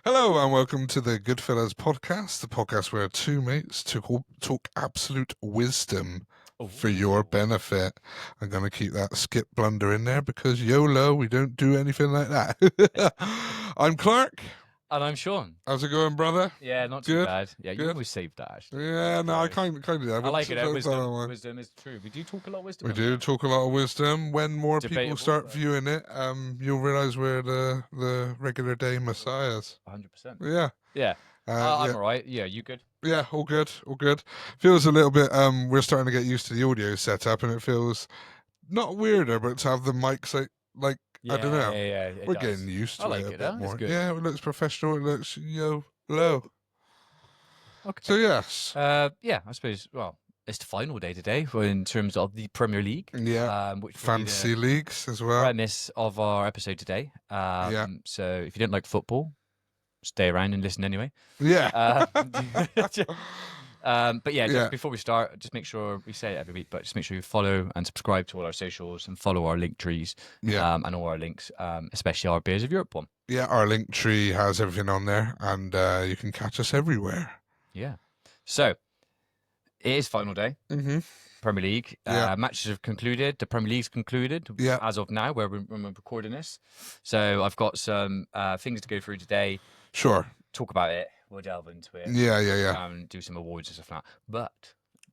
Hello and welcome to the Goodfellas podcast, the podcast where two mates talk absolute wisdom for your benefit. I'm going to keep that skip blunder in there because YOLO, we don't do anything like that. I'm Clarke. And I'm Shaun. How's it going, brother? Yeah, not too Good? bad. Yeah, you Good? always saved that, actually. Yeah, no, I kind of do. I like it. Wisdom is true. We do talk a lot of wisdom. We do talk a lot of wisdom. When more people Debatable, start but- viewing it, you'll realise we're the regular day messiahs. 100%. Yeah. Yeah. Yeah. I'm all right. Yeah, you good? Yeah, all good, all good. Feels a little bit, we're starting to get used to the audio setup, and it feels not weirder, but to have the mics like I don't know. Yeah, We're getting used to I like it a it, bit huh? more. It's good. Yeah, it looks professional, it looks low. Okay. So yes. Yeah, I suppose, well, it's the final day today in terms of the Premier League. Yeah. Which will be Fantasy the leagues as well. premise of our episode today. Yeah. So if you don't like football, stay around and listen anyway. Yeah. But yeah, just Yeah. before we start, just make sure we say it every week, but just make sure you follow and subscribe to all our socials and follow our link trees, Yeah. and all our links, especially our Beers of Europe one. Yeah, our link tree has everything on there, and you can catch us everywhere. Yeah. So it is final day. Mm-hmm. Premier League matches have concluded. The Premier League's concluded as of now, when we're recording this. So I've got some things to go through today. Sure. Talk about it. We'll delve into it. Yeah. Do some awards and stuff like that.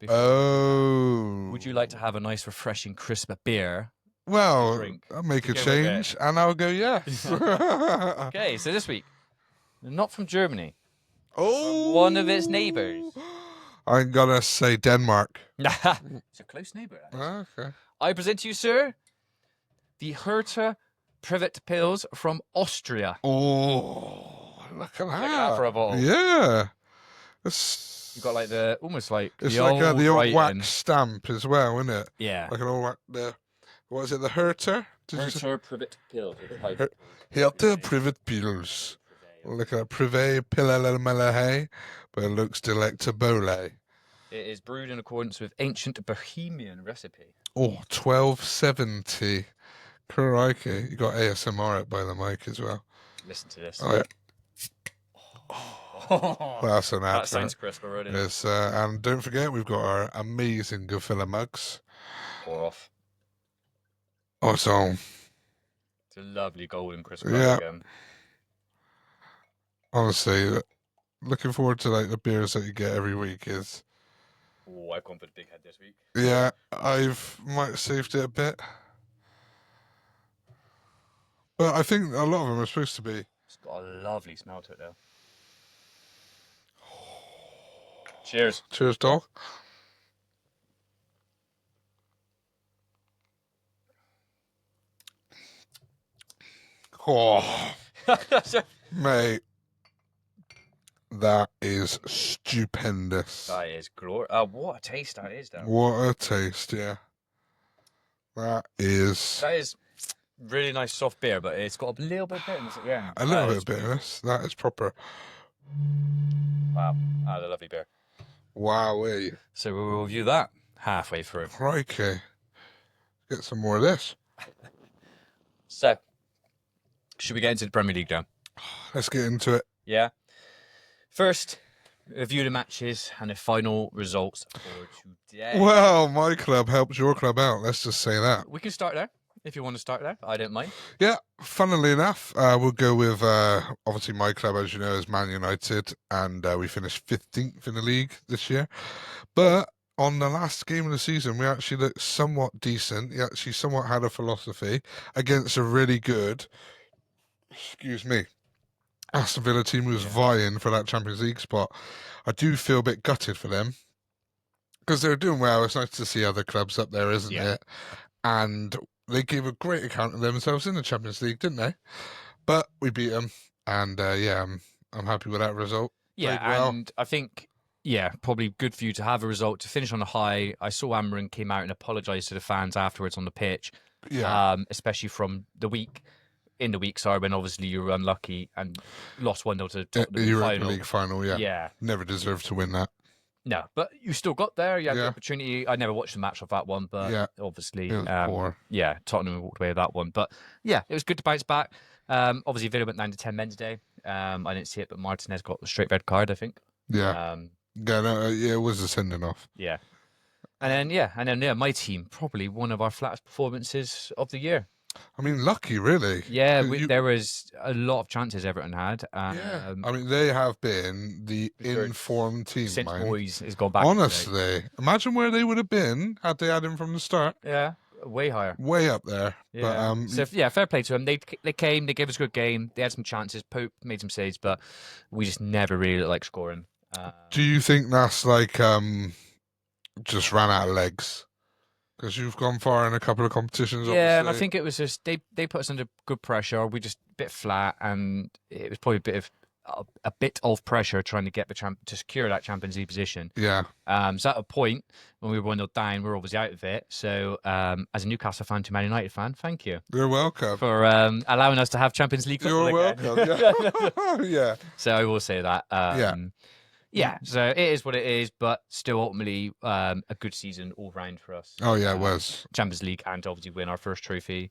But would you like to have a nice, refreshing, crisp beer? Well, drink? I'll make a Go with change, and I'll go yes. Okay, so this week, not from Germany, Oh, one of its neighbours. I'm gonna say Denmark. It's a close neighbour. Okay. I present to you, sir, the Hertha Privet Pills from Austria. Oh, look at Look at that that. for a bottle. Yeah. It's, You've got like the almost like it's the like old the old writing. wax stamp as well, isn't it? Yeah. Like an old what is it? The Hertha? Hertha Privet Pills. Hertha Privet Pills. Look at that. Privet Pilalamalahey, but it looks delectable. It is brewed in accordance with ancient Bohemian recipe. Oh, 1270. Crikey. You got ASMR up by the mic as well. Listen to this. Oh, yeah. That's an That outro. sounds crisp already. Yes, and don't forget, we've got our amazing Goodfellas mugs. Pour off. Awesome. It's a lovely golden crisp. Yeah. Again. Honestly, looking forward to like the beers that you get every week is. Oh, I've gone for the big head this week. Yeah, might have saved it a bit. But I think a lot of them are supposed to be. It's got a lovely smell to it, though. Cheers. Cheers, dog. Oh, mate. That is stupendous. That is glorious. What a taste that is, though. What a taste, yeah. That is really nice soft beer, but it's got a little bit of bitterness at the end. a little bit of bitterness. That is proper. Wow, that's a lovely beer. Wowee. So we'll review that halfway through. Crikey. Get some more of this. So, should we get into the Premier League now? Let's get into it. Yeah. First, review the matches and the final results for today. Well, my club helped your club out. Let's just say that. We can start there if you want to start there. I don't mind. Yeah, funnily enough, we'll go with obviously my club, as you know, is Man United, and we finished 15th in the league this year. But on the last game of the season, we actually looked somewhat decent. We actually somewhat had a philosophy against a really good, Aston Villa team who was vying for that Champions League spot. I do feel a bit gutted for them because they're doing well. It's nice to see other clubs up there, isn't it? And they gave a great account of themselves in the Champions League, didn't they? But we beat them, and I'm happy with that result. Yeah, Played well. and I think, probably good for you to have a result to finish on a high. I saw Amarin came out and apologised to the fans afterwards on the pitch, especially from the week. In the week, sorry, when obviously you were unlucky and lost 1-0 to Tottenham The in the Europa final. League final, Yeah. Never deserved to win that. No, but you still got there. You had the opportunity. I never watched the match of that one, but obviously, It was poor. Tottenham walked away with that one. But yeah, it was good to bounce back. Obviously, Villa went down to 10 men today. I didn't see it, but Martinez got the straight red card, I think. Yeah. Yeah, it was a sending off. Yeah. And then my team, probably one of our flattest performances of the year. I mean, lucky, really. Yeah, there was a lot of chances Everton had. Yeah. I mean, they have been the informed team, since man. Moyes has gone back. Honestly, imagine where they would have been had they had him from the start. Yeah, way higher. Way up there. Yeah. But, fair play to them. They came, they gave us a good game. They had some chances. Pope made some saves, but we just never really like scoring. Do you think that's like just ran out of legs? Because you've gone far in a couple of competitions. Yeah, obviously. and I think it was just they put us under good pressure. We just a bit flat, and it was probably a bit of pressure trying to get to secure that Champions League position. Yeah. So at a point when we were 1-0 down, we were obviously out of it. So as a Newcastle fan to Man United fan, thank you. You're welcome for allowing us to have Champions League football. You're welcome. Yeah. So I will say that. Yeah. Yeah, so it is what it is, but still ultimately a good season all round for us. Oh, yeah, it was. Champions League and obviously win our first trophy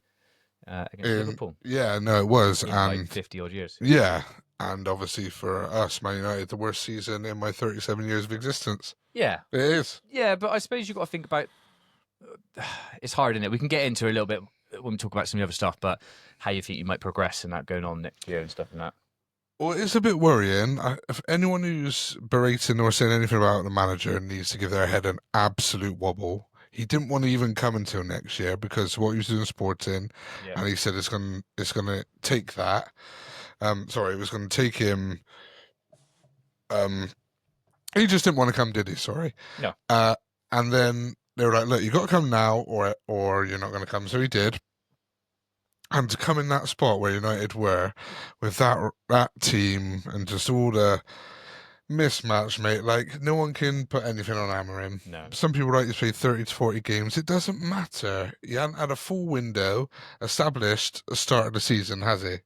against Liverpool. Yeah, no, it was. In and like 50-odd years. Yeah, and obviously for us, Man United, the worst season in my 37 years of existence. Yeah. It is. Yeah, but I suppose you've got to think about... It's hard, isn't it? We can get into a little bit when we talk about some of the other stuff, but how you think you might progress and that going on next year and stuff like that. Well, it's a bit worrying. If anyone who's berating or saying anything about the manager needs to give their head an absolute wobble. He didn't want to even come until next year because what he was doing Sporting, and he said it's going to take that. Sorry, it was going to take him. He just didn't want to come, did he? Sorry. No. And then they were like, "Look, you got to come now, or you're not going to come." So he did. And to come in that spot where United were, with that team and just all the mismatch, mate, like no one can put anything on Amorim. No. Some people like to play 30 to 40 games. It doesn't matter. He hadn't had a full window established at the start of the season, has he?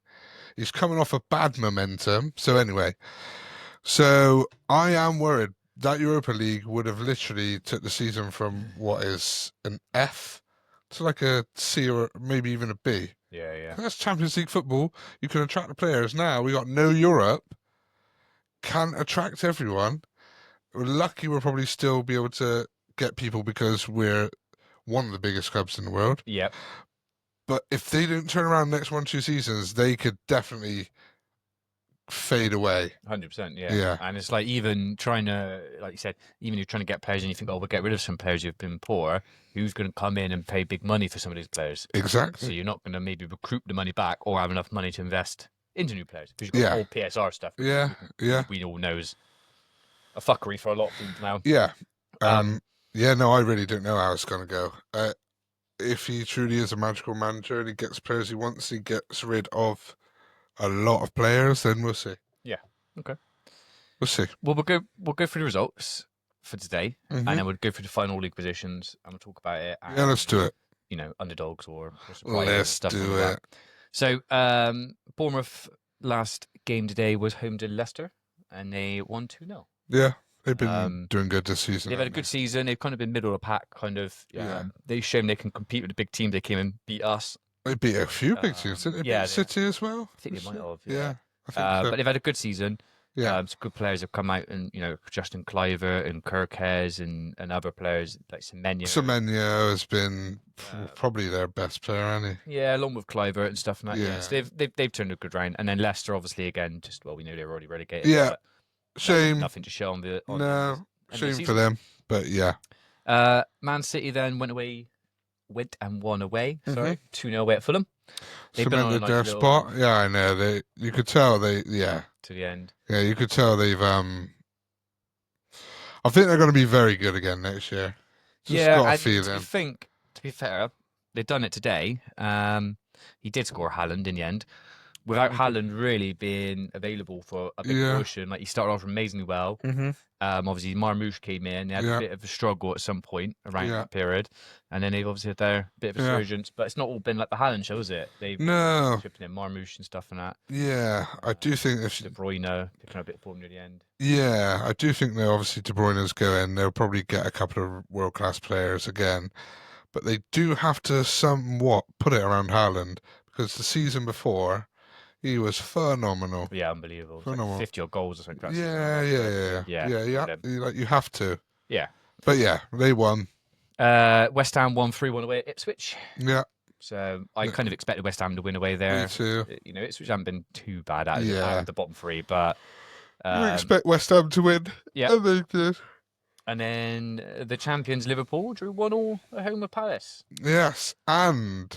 He's coming off a bad momentum. So anyway, I am worried that Europa League would have literally took the season from what is an F to like a C or maybe even a B. Yeah. That's Champions League football. You can attract the players. Now we got no Europe. Can't attract everyone. We're lucky we'll probably still be able to get people because we're one of the biggest clubs in the world. Yep. But if they don't turn around the next 1-2 seasons, they could definitely fade away. 100%, yeah. And it's like even trying to, like you said, even you're trying to get players and you think, oh, we'll get rid of some players who've been poor. Who's going to come in and pay big money for some of these players? Exactly. So you're not going to maybe recruit the money back or have enough money to invest into new players because you've got all PSR stuff. Yeah. We all know is a fuckery for a lot of people now. Yeah. No, I really don't know how it's going to go. If he truly is a magical manager and he gets players he wants, he gets rid of a lot of players, then we'll see. Yeah. Okay. We'll see. Well, we'll go through the results for today, and then we'll go through the final league positions, and we'll talk about it. And, yeah, let's do it. You know, underdogs or surprises. Let's stuff do like it. That. So, Bournemouth last game today was home to Leicester, and they won 2-0. Yeah, they've been doing good this season. They've had a good season. They've kind of been middle of the pack, kind of. They've shown they can compete with the big teams. They came and beat us. They beat a few big teams, didn't they? Beat City as well? I think they might have. Yeah. I think so. But they've had a good season. Yeah. Some good players have come out, and Justin Kluivert and Kirkes and other players like Semenyo. Semenyo has been probably their best player, hasn't he? Yeah, along with Kluivert and stuff like that. Yeah. So they've turned a good round, and then Leicester obviously again, we know they were already relegated. Yeah, shame. Nothing to show on the. Shame for them, but yeah. Man City then went and won away. Sorry, 2-0 away at Fulham. They've cemented their spot. Yeah, I know. You could tell to the end. Yeah, you could tell they've. I think they're going to be very good again next year. Got a feeling. To be fair, they've done it today. He did score Haaland in the end. Without Haaland really being available for a big portion, like he started off amazingly well. Obviously, Marmoush came in. They had a bit of a struggle at some point around that period, and then they've obviously had their bit of a resurgence. But it's not all been like the Haaland show, is it? They've chipping in Marmoush and stuff and that. Yeah, I do think if De Bruyne picking up a bit of form near the end. Yeah, I do think they're obviously De Bruyne's going. They'll probably get a couple of world class players again, but they do have to somewhat put it around Haaland because the season before He was phenomenal. Yeah, unbelievable. It's like Phenomenal. 50 odd goals or something. You have to. Yeah. But yeah, they won. West Ham won 3-1 away at Ipswich. Yeah. So I kind of expected West Ham to win away there. Me too. Ipswich haven't been too bad out of the bottom three, but you expect West Ham to win. Yeah. And they did. And then the champions Liverpool drew 1-1 at home with Palace. Yes, and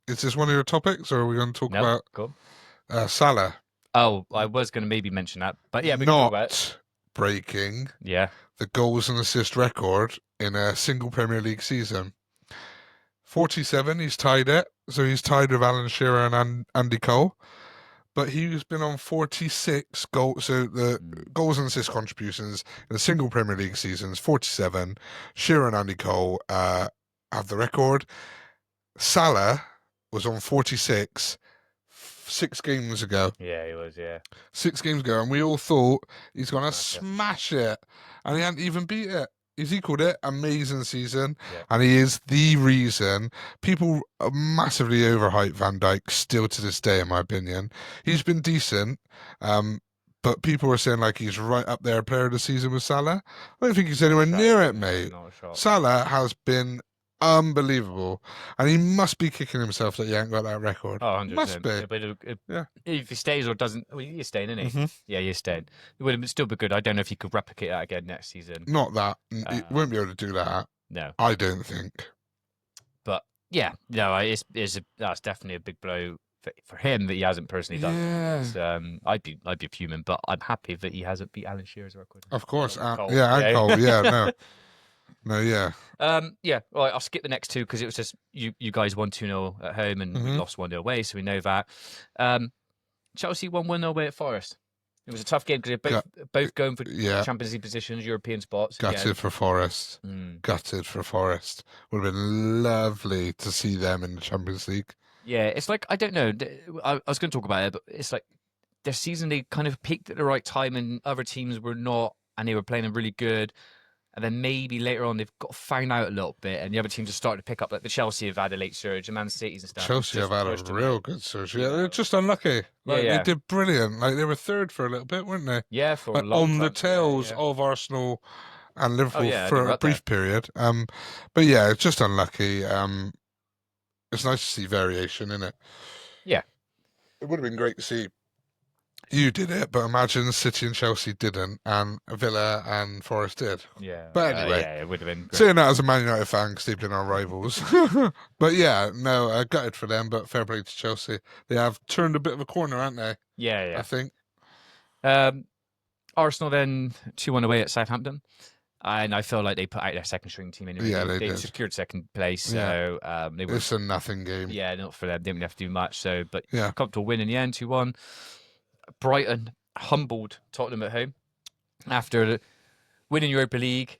is this one of your topics, or are we going to talk about Salah? Oh, I was going to maybe mention that, but yeah, we can talk about it. Breaking the goals and assist record in a single Premier League season. 47, he's tied it, so he's tied with Alan Shearer and Andy Cole. But he's been on 46 goals. So the goals and assist contributions in a single Premier League season is 47. Shearer and Andy Cole have the record. Salah was on 46 6 games ago. Yeah, he was, 6 games ago. And we all thought he's going to smash it. And he hadn't even beat it. He's equalled it. Amazing season. Yeah. And he is the reason. People massively overhype Van Dijk still to this day, in my opinion. He's been decent. But people are saying like he's right up there, player of the season with Salah. I don't think he's anywhere near it, mate. Salah has been unbelievable. And he must be kicking himself that he ain't got that record. Oh, 100%. Must be. But if he stays or doesn't, well, you're staying, isn't he? Yeah, you're staying. It would still be good. I don't know if he could replicate that again next season. Not that. He won't be able to do that. No. I don't think. But yeah, no, that's definitely a big blow for him that he hasn't personally done. Yeah. I'd be fuming, but I'm happy that he hasn't beat Alan Shearer's record. Of course. And Cole. And Cole. Yeah, no. No, yeah. Yeah, all right, I'll skip the next two because it was just you guys won 2-0 at home and we lost 1-0 away, so we know that. Chelsea won 1-0 away at Forest. It was a tough game because they're both going for Champions League positions, European spots. Gutted for Forest. Gutted for Forest. Would have been lovely to see them in the Champions League. Yeah, it's like, I don't know, I was going to talk about it, but it's like their season, they kind of peaked at the right time and other teams were not, and they were playing really good. And then maybe later on they've got found out a little bit, and the other teams have started to pick up. Like the Chelsea have had a late surge, and Man City's and stuff. Chelsea have had a real good surge. Yeah, they're just unlucky. They did brilliant. Like they were third for a little bit, weren't they? Yeah, for a long time. On the tails of Arsenal and Liverpool for a brief period. But yeah, it's just unlucky. It's nice to see variation in it. Yeah, it would have been great to see. You did it, but imagine City and Chelsea didn't, and Villa and Forest did. Yeah. But anyway, it would have been great. Saying that as a Man United fan, because they've been our rivals. But yeah, no, gutted for them, but fair play to Chelsea. They have turned a bit of a corner, haven't they? Yeah. I think. Arsenal then 2-1 away at Southampton. And I feel like they put out their second string team anyway. Yeah, they did. Secured second place, so they were. It's a nothing game. Yeah, not for them. They didn't have to do much. So, but comfortable win in the end, 2-1. Brighton humbled Tottenham at home after winning Europa League.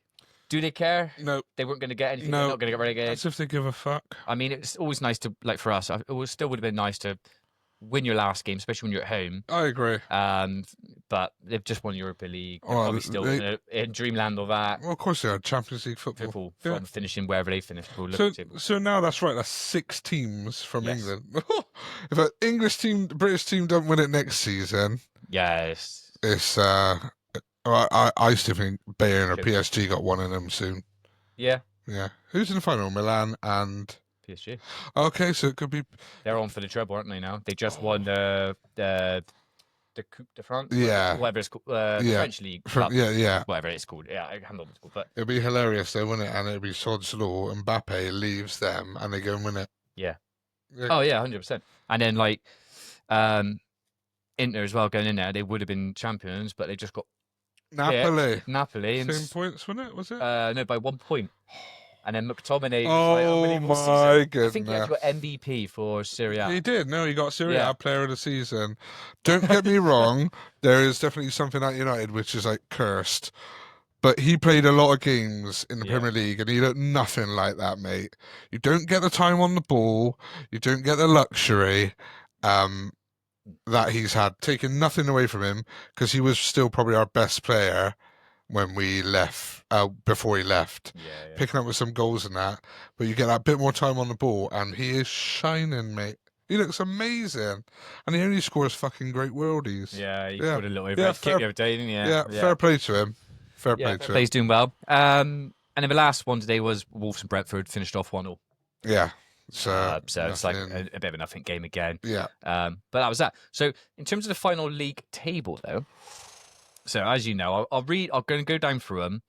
Do they care? No. They weren't going to get anything. No. They're not going to get relegated. As if they give a fuck. I mean, it's always nice to, like for us, it still would have been nice to win your last game, especially when you're at home. I agree. But they've just won Europa League. They're Well, probably still in dreamland of that. Well, of course they are. Champions League football. From finishing wherever they finished. So now that's right. That's 6 teams from England. If an English team, British team don't win it next season, it's I still think Bayern or PSG got one of them soon. Yeah. Who's in the final? Milan and PSG. Okay, so it could be. They're on for the treble, aren't they? Now they just won the Coupe de France. Whatever it's called. The French league. Whatever it's called. Yeah, I haven't know what it's called, but it'll be hilarious though, wouldn't it? And it'll be Sod's Law. Mbappe leaves them, and they go and win it. Yeah. Oh yeah, 100%. And then like, Inter as well going in there. They would have been champions, but they just got Napoli. Same points, wasn't it? Was it? No, by 1 point. And then McTominay. Oh my goodness! I think he actually got MVP for Serie A. He did. No, he got Serie A Player of the Season. Don't get me wrong. There is definitely something at United which is like cursed. But he played a lot of games in the Premier League, and he looked nothing like that, mate. You don't get the time on the ball. You don't get the luxury that he's had. Taken nothing away from him, because he was still probably our best player when we left, before he left. Picking up with some goals and that. But you get that bit more time on the ball, and he is shining, mate. He looks amazing, and he only scores fucking great worldies. Yeah, he Yeah, scored a little overhead kick the other day, didn't he? yeah, fair play to him. Fair play to him. He's doing well. And then the last one today was Wolves and Brentford, finished off 1-0. Yeah. So it's like a bit of a nothing game again. Yeah. But that was that. So in terms of the final league table, though, so as you know, I'm going to go down through them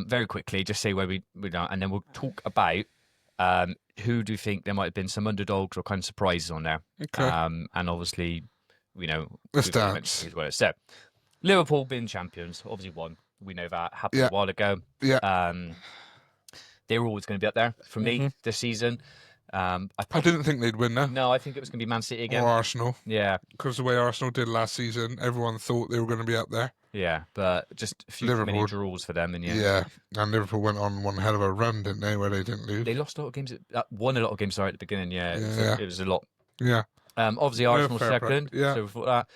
very quickly, just say where we are, and then we'll talk about who do you think there might have been some underdogs or kind of surprises on there. Okay. And obviously, let's dance. So Liverpool being champions, obviously won. We know that happened a while ago. Yeah. They were always going to be up there for me this season. I didn't think they'd win that. No, I think it was going to be Man City again. Or Arsenal. Yeah. Because the way Arsenal did last season, everyone thought they were going to be up there. Yeah, but just a few many draws for them. And yeah, and Liverpool went on one hell of a run, didn't they, where they didn't lose? They lost a lot of games. Won a lot of games, at the beginning, it was a lot. Yeah. Obviously, Arsenal second. Yeah. So we thought that.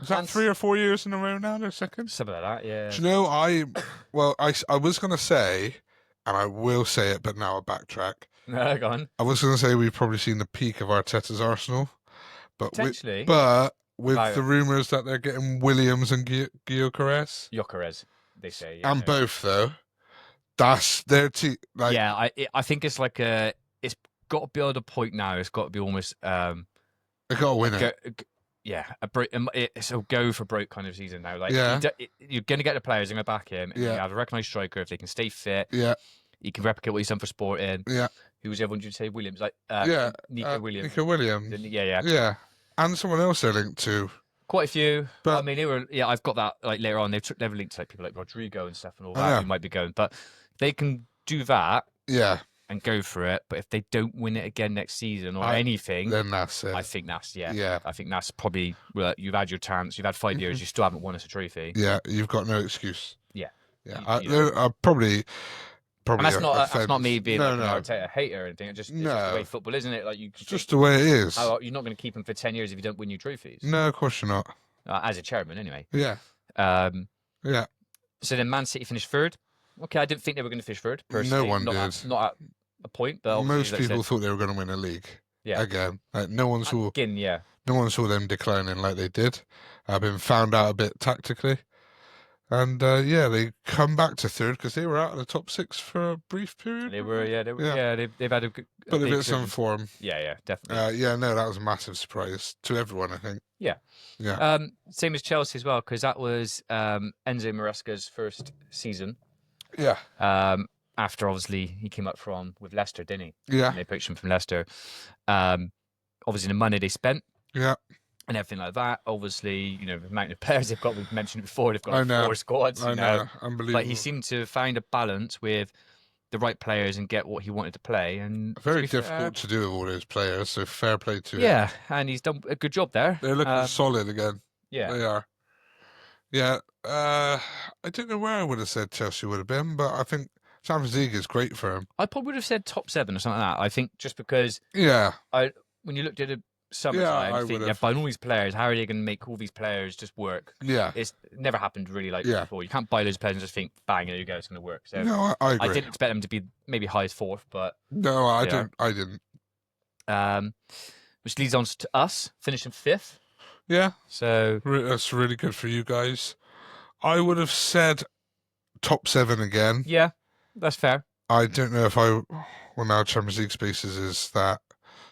Is that 3 or 4 years in a row now they're second? Something like that, yeah. Do you know, I was going to say, and I will say it, but now I backtrack. No, go on. I was going to say we've probably seen the peak of Arteta's Arsenal. But potentially. With the rumours that they're getting Williams and Gyökeres, they say. Yeah, and both, though. That's their team. Like, yeah, I think it's like it's got to be at a point now. It's got to be almost. They got to win it. It's a go for broke kind of season now. Like, yeah. You're going to get the players, you're going to back him. And you have a recognised striker if they can stay fit. Yeah. He can replicate what he's done for Sporting. Yeah. Who was the other one? Did you say Williams? Nico Williams. Nico Williams. Yeah. And someone else they're linked to. Quite a few. But I mean, they were. Yeah, I've got that. Like later on, they've linked to like people like Rodrigo and stuff and all that who might be going. But they can do that. Yeah. And go for it. But if they don't win it again next season or anything, then that's it. I think that's Yeah. I think that's probably you've had your chance. You've had 5 years. You still haven't won us a trophy. Yeah, you've got no excuse. Yeah. Yeah. I probably. And that's not me being an Arteta hater or anything. It's just the way football, isn't it? Like it's just the way it is. You're not going to keep him for 10 years if you don't win your trophies. No, of course you're not. As a chairman, anyway. Yeah. Yeah. So then Man City finished third. Okay, I didn't think they were going to finish third. Personally. No one did. Not at a point, but most people thought they were going to win a league. Yeah. Again, like no one saw. Again, yeah. No one saw them declining like they did. I've been found out a bit tactically. And they come back to third because they were out of the top 6 for a brief period. They were, they've had a good. But a bit of some form. Yeah, definitely. That was a massive surprise to everyone, I think. Yeah. Same as Chelsea as well, because that was Enzo Maresca's first season. Yeah. After obviously he came up with Leicester, didn't he? Yeah. And they poached him from Leicester. Obviously the money they spent. Yeah. And everything like that. Obviously, the amount of players they've got, we've mentioned it before, they've got 4 squads. I know, unbelievable. But he seemed to find a balance with the right players and get what he wanted to play. And very difficult to do with all those players, so fair play to him. Yeah, and he's done a good job there. They're looking solid again. Yeah. They are. Yeah, I don't know where I would have said Chelsea would have been, but I think Champions League is great for him. I probably would have said top 7 or something like that. I think just because when you looked at it summertime, I think buying all these players, how are they going to make all these players just work? Yeah. It's never happened really like this before. You can't buy those players and just think, bang, there you go, it's going to work. So no, I agree. I didn't expect them to be maybe high as 4th, but... No, I didn't. Which leads on to us, finishing 5th. Yeah. So... That's really good for you guys. I would have said top 7 again. Yeah, that's fair. I don't know if now Champions League spaces is that...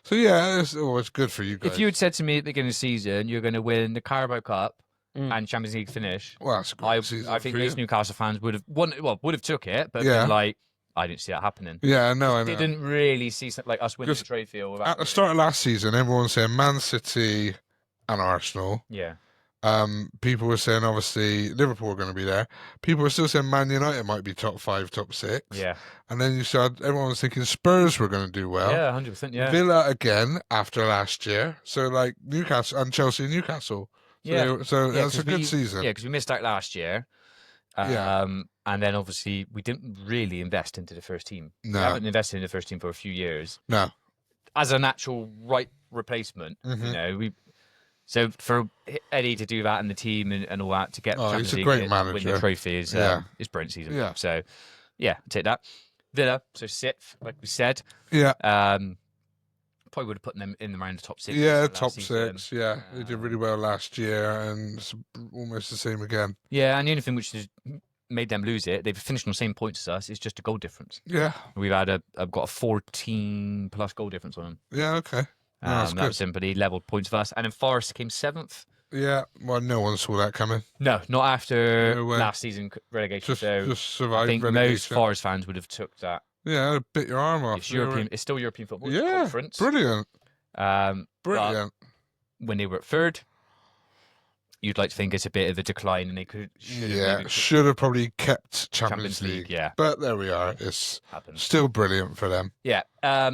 So yeah, it's good for you guys. If you had said to me at the beginning of the season, you're going to win the Carabao Cup and Champions League finish, well, that's a good season I think most Newcastle fans would have took it, but been like, I didn't see that happening. Yeah, no, I know. They didn't really see something like us winning the trophy. Or at the start of last season, everyone was saying Man City and Arsenal. Yeah. People were saying obviously Liverpool were going to be there. People were still saying Man United might be top 5, top 6. Yeah. And then you said everyone was thinking Spurs were going to do well. Yeah, 100%. Yeah. Villa again after last year. So like Newcastle and Chelsea and Newcastle. So that's a good season. Yeah, because we missed out last year. And then obviously we didn't really invest into the first team. No. We haven't invested in the first team for a few years. No. As an actual right replacement, So for Eddie to do that and the team and all that to get Champions League and win the trophy is brilliant season. Yeah. So take that. Villa, so 6th, like we said. Yeah. probably would have put them in around the top 6. Yeah, last top season. 6. Yeah, they did really well last year, and it's almost the same again. Yeah, and the only thing which has made them lose it, they've finished on the same points as us. It's just a goal difference. Yeah, I've got a 14 plus goal difference on them. Yeah, okay. No, that's that good. was simply leveled points with us, and then Forest came 7th. Yeah, well, no one saw that coming. No, not after No way. last season relegation. Just survived I think relegation. most Forest fans would have took that. Yeah, bit your arm off. It's European. It's still European football. Yeah, Conference. brilliant. Brilliant. When they were at 3rd, you'd like to think it's a bit of a decline, and they should have probably kept Champions League. Yeah, but there we are. It's still brilliant for them. Yeah.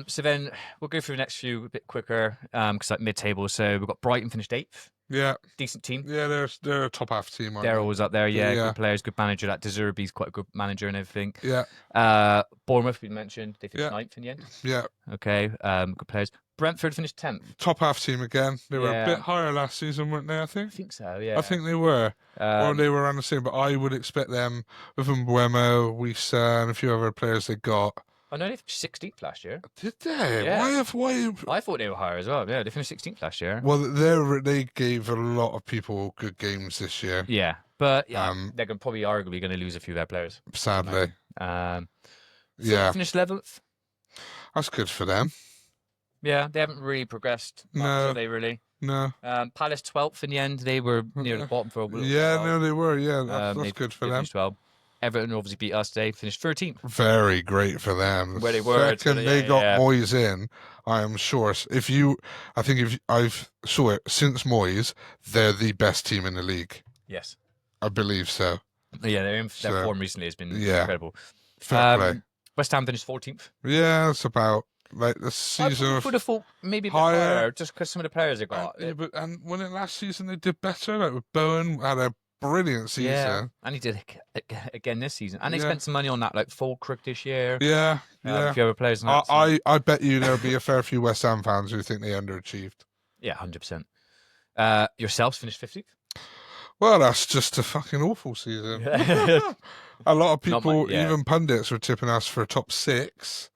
So then we'll go through the next few a bit quicker because like mid-table. So we've got Brighton finished 8th. Yeah, decent team. Yeah, they're a top half team. They're always up there. Yeah, good players, good manager. That De Zerbi's quite a good manager and everything. Yeah. Bournemouth we mentioned, they finished 9th in the end. Yeah. Okay. Good players. Brentford finished 10th. Top half team again. They were a bit higher last season, weren't they? I think so. Yeah. I think they were. Or they were around the same. But I would expect them with Mbuemo, Wisa, and a few other players they got. I know they finished 16th last year. Did they? Yeah. Why? I thought they were higher as well. Yeah, they finished 16th last year. Well, they gave a lot of people good games this year. Yeah, but they're probably arguably going to lose a few of their players. Sadly. Finished 11th. That's good for them. Yeah, they haven't really progressed much, have they really? No. Palace 12th in the end. They were near the bottom for a while. Yeah, no, they were. Yeah, that's good for them. 12. Everton obviously beat us today, finished 13th. Very great for them. Where they were. They got Moyes in, I am sure. If I've saw it since Moyes, they're the best team in the league. Yes. I believe so. Yeah, their form recently has been incredible. Fair play. West Ham finished 14th. Yeah, it's about like the season. I would have thought maybe a bit higher, just because some of the players have got. And when it last season they did better, like with Bowen had a brilliant season. Yeah, and he did again this season. And they spent some money on that, like Fulkirk this year. Yeah, a few other players. I bet you there'll be a fair few West Ham fans who think they underachieved. Yeah, 100%. Yourselves finished 15th. Well, that's just a fucking awful season. A lot of people, even pundits, were tipping us for top 6.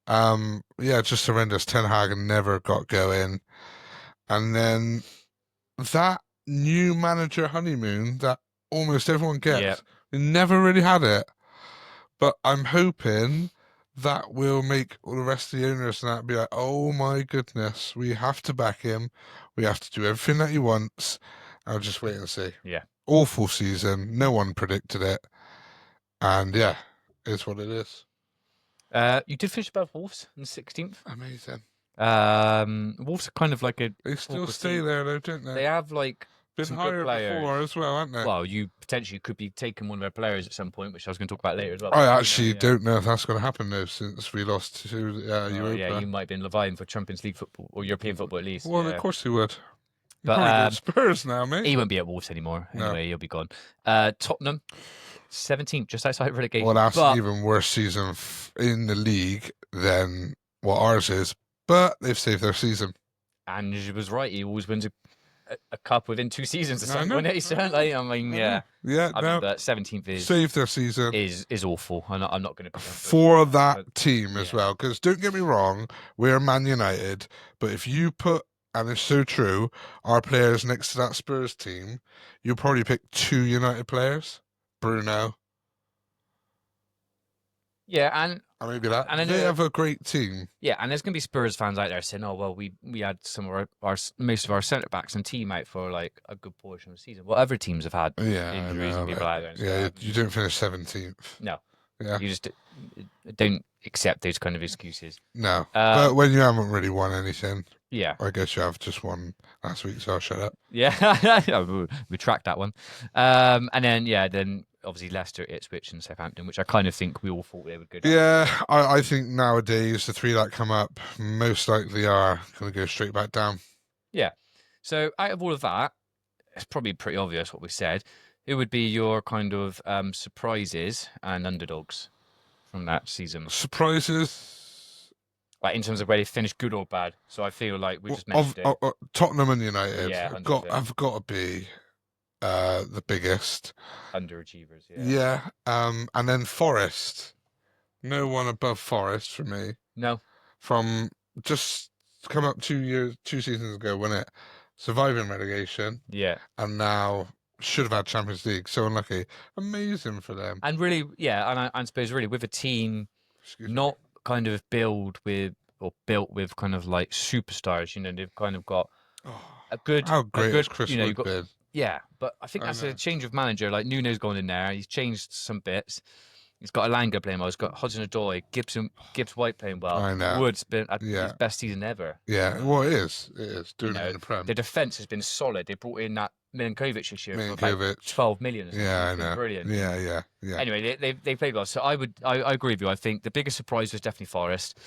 Just horrendous. Ten Hag never got going. And then that new manager honeymoon that almost everyone gets, we never really had it. But I'm hoping that will make all the rest of the owners and that be like, oh my goodness, we have to back him. We have to do everything that he wants. I'll just wait and see. Yeah. Awful season. No one predicted it. And it's what it is. You did finish above Wolves in 16th. Amazing. Wolves are kind of like they still stay there though, don't they? They have like been higher before as well, haven't they? Well, you potentially could be taking one of their players at some point, which I was going to talk about later as well. I actually don't know if that's going to happen though, since we lost to Europa. Yeah, you might have been vying for Champions League football or European football at least. Well, of course he would. But Spurs now, mate. He won't be at Wolves anymore. Anyway, he'll be gone. Tottenham, 17th, just outside relegation. Well, that's an even worse season in the league than what ours is. But they've saved their season. And he was right. He always wins a cup within 2 seasons or something. But 17th is saved their season is awful. I'm not going to for that team as well. Because don't get me wrong, we're Man United, but if you put, and it's so true, our players next to that Spurs team, you'll probably pick 2 United players. Bruno. Yeah, and maybe that. And they have a great team. Yeah, and there's going to be Spurs fans out there saying, "Oh, well, we had some of our most of our centre backs and team out for like a good portion of the season." Well, other teams have had injuries and people out there. Yeah, you didn't finish 17th. No. Yeah. You just don't accept those kind of excuses. No. But when you haven't really won anything, I guess you have just won last week, so I'll shut up. Yeah, we'll retract that one. And then obviously Leicester, Ipswich, and Southampton, which I kind of think we all thought they would go down. Yeah, I think nowadays the 3 that come up most likely are going to go straight back down. Yeah. So out of all of that, it's probably pretty obvious what we said. It would be your kind of surprises and underdogs from that season. Surprises? Like in terms of where they finished, good or bad. So I feel like we just mentioned it. Tottenham and United have got to be the biggest underachievers. Yeah. And then Forest. No one above Forest for me. No. From just It's come up 2 seasons ago, when it surviving relegation, Yeah. and now should have had Champions League. So unlucky. Amazing for them. And really, yeah, and I suppose really with a team Excuse me. not kind of built with kind of like superstars, you know, they've kind of got Oh, a good, how great has Chris you know, Wood you've got, been? yeah, but I think I that's a know. change of manager. Like Nuno's gone in there, he's changed some bits. He's got Alanga playing well. He's got Hudson-Odoi, Gibbs White playing well. I know. Wood's been at Yeah. his best season ever. Yeah. Well, it is. It is. You Doing it know, in the Prem. the defense has been solid. They brought in that Milinkovic this year for about Milinkovic. 12 million or something. Yeah, He's I been know. brilliant. Yeah. Anyway, they played well. So I agree with you. I think the biggest surprise was definitely Forest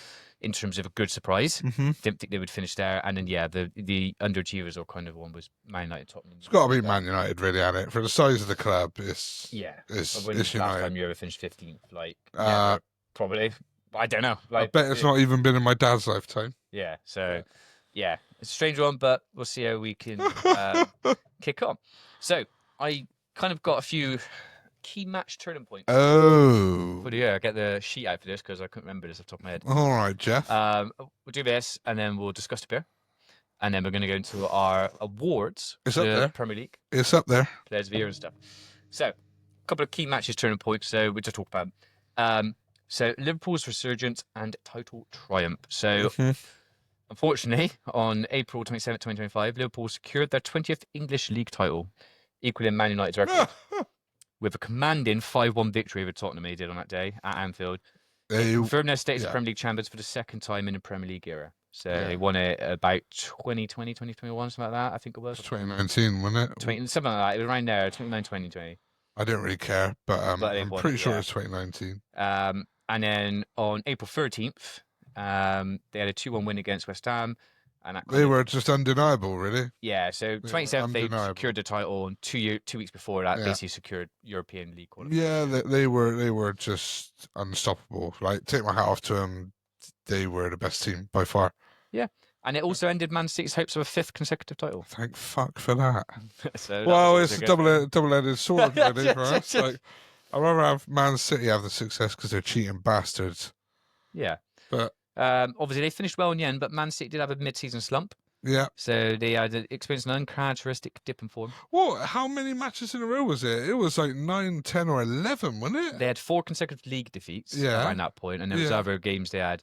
in terms of a good surprise. Mm-hmm. Didn't think they would finish there. And then the underachievers or kind of one was Man United, Tottenham. It's got to be Man United, really, hasn't it? For the size of the club, it's Last United. time you ever finished 15th, like never, probably. I don't know. Like, I bet it's not even been in my dad's lifetime. Yeah. So yeah, it's a strange one, but we'll see how we can kick on. So I kind of got a few key match turning points. Oh. For the year. I get the sheet out for this because I couldn't remember this off the top of my head. All right, Jeff. We'll do this and then we'll discuss the beer. And then we're going to go into our awards It's for up the there. Premier League. It's up there. Players of the year and stuff. So, a couple of key matches turning points. So, we just talked about. So, Liverpool's resurgence and title triumph. So, unfortunately, on April 27th, 2025, Liverpool secured their 20th English League title, equaling Man United's record. With a commanding 5-1 victory over Tottenham they did on that day at Anfield. They confirmed their status as Premier League champions for the second time in the Premier League era. So they won it about 2020, 2021, something like that, I think it was. 2019, wasn't it? Something like that. It was around there, 2019, 2020. I don't really care, but I'm pretty sure it, it's 2019. And then on April 13th, they had a 2-1 win against West Ham. And they were just undeniable, really. Yeah, so 27th they secured the title, and 2 weeks before that, basically secured European League qualification. Yeah, they were just unstoppable. Like, take my hat off to them. They were the best team by far. Yeah, and it also ended Man City's hopes of a 5th consecutive title. Thank fuck for that. So well, it's a double-edged sword, really, for us. Like, I'd rather have Man City have the success because they're cheating bastards. Yeah, but obviously they finished well in the end, but Man City did have a mid-season slump. Yeah. So they had experienced an uncharacteristic dip in form. Well, how many matches in a row was it? It was like 9, 10 or 11, wasn't it? They had 4 consecutive league defeats around that point, and there was other games they had,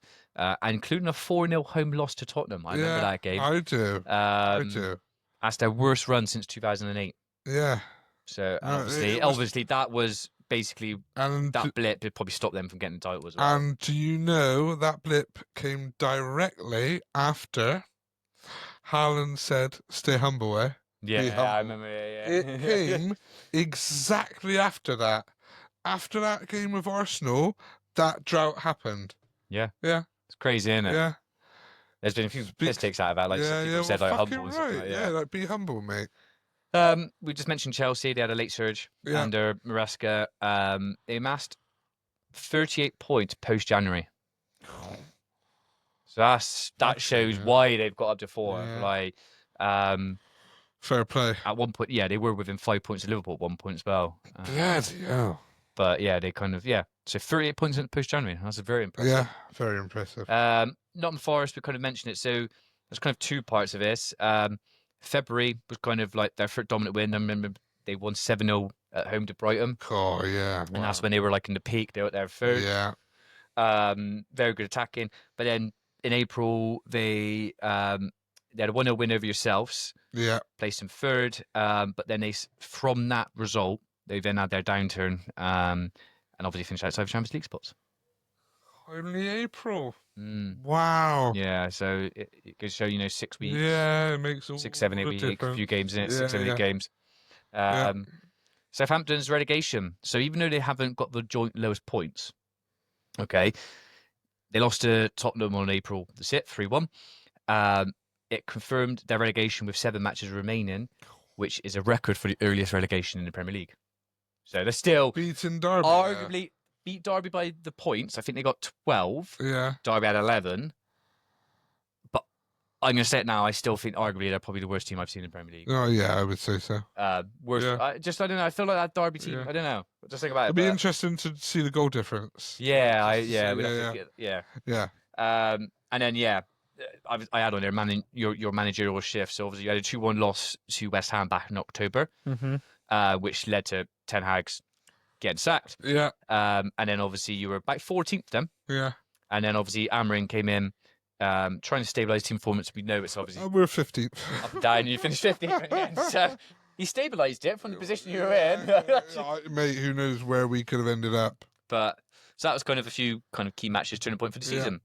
including a 4-0 home loss to Tottenham. I remember that game. I do. I do. That's their worst run since 2008. Yeah. So obviously that was basically that blip did probably stop them from getting the title as well. And do you know that blip came directly after Haaland said, "Stay humble, eh?" Yeah, I remember. Yeah. It came exactly after that. After that game with Arsenal, that drought happened. Yeah. Yeah. It's crazy, isn't it? Yeah. There's been a few mistakes out of that, like people said, like humble. Right. Like, like be humble, mate. We just mentioned Chelsea. They had a late surge under Maresca. They amassed 38 points post January. So that shows why they've got up to 4. Yeah. Like, fair play. At one point, they were within 5 points of Liverpool at one point as well. Bloody hell. But they kind of So 38 points in post January. That's very impressive. Yeah, very impressive. Nottingham Forest, we kind of mentioned it. So there's kind of 2 parts of this. February was kind of like their first dominant win. I remember they won 7-0 at home to Brighton. Oh yeah, and that's when they were like in the peak. They were there third. Yeah. Very good attacking. But then in April they had a 1-0 win over yourselves. Yeah. Placed in third. But then from that result they then had their downturn. And obviously finished outside of Champions League spots. Only April. Wow. Yeah, so it goes show 6 weeks. Yeah, it makes all 6, 7, 8 weeks. A few games in it. 6, 7, 8 games. Southampton's relegation. So even though they haven't got the joint lowest points, they lost to Tottenham on April the 6th, 3-1. It confirmed their relegation with 7 matches remaining, which is a record for the earliest relegation in the Premier League. So they're still beating Derby. Arguably beat Derby by the points. I think they got 12. Yeah. Derby had 11. But I'm going to say it now. I still think arguably they're probably the worst team I've seen in the Premier League. Oh, yeah, I would say so. Worst. Yeah. I don't know. I feel like that Derby team. I don't know. Just think about it. It'd be interesting to see the goal difference. Yeah. Yeah. And then, I had on there your managerial shift. So obviously you had a 2-1 loss to West Ham back in October, which led to Ten Hag's getting sacked. Yeah. And then obviously you were back 14th then. Yeah. And then obviously Amarin came in, trying to stabilise team performance. We know it's obviously We're 15th. up and down. You finished 15th. So he stabilised it from the position you were in. Mate, who knows where we could have ended up. But so that was kind of a few kind of key matches, turning point for the season.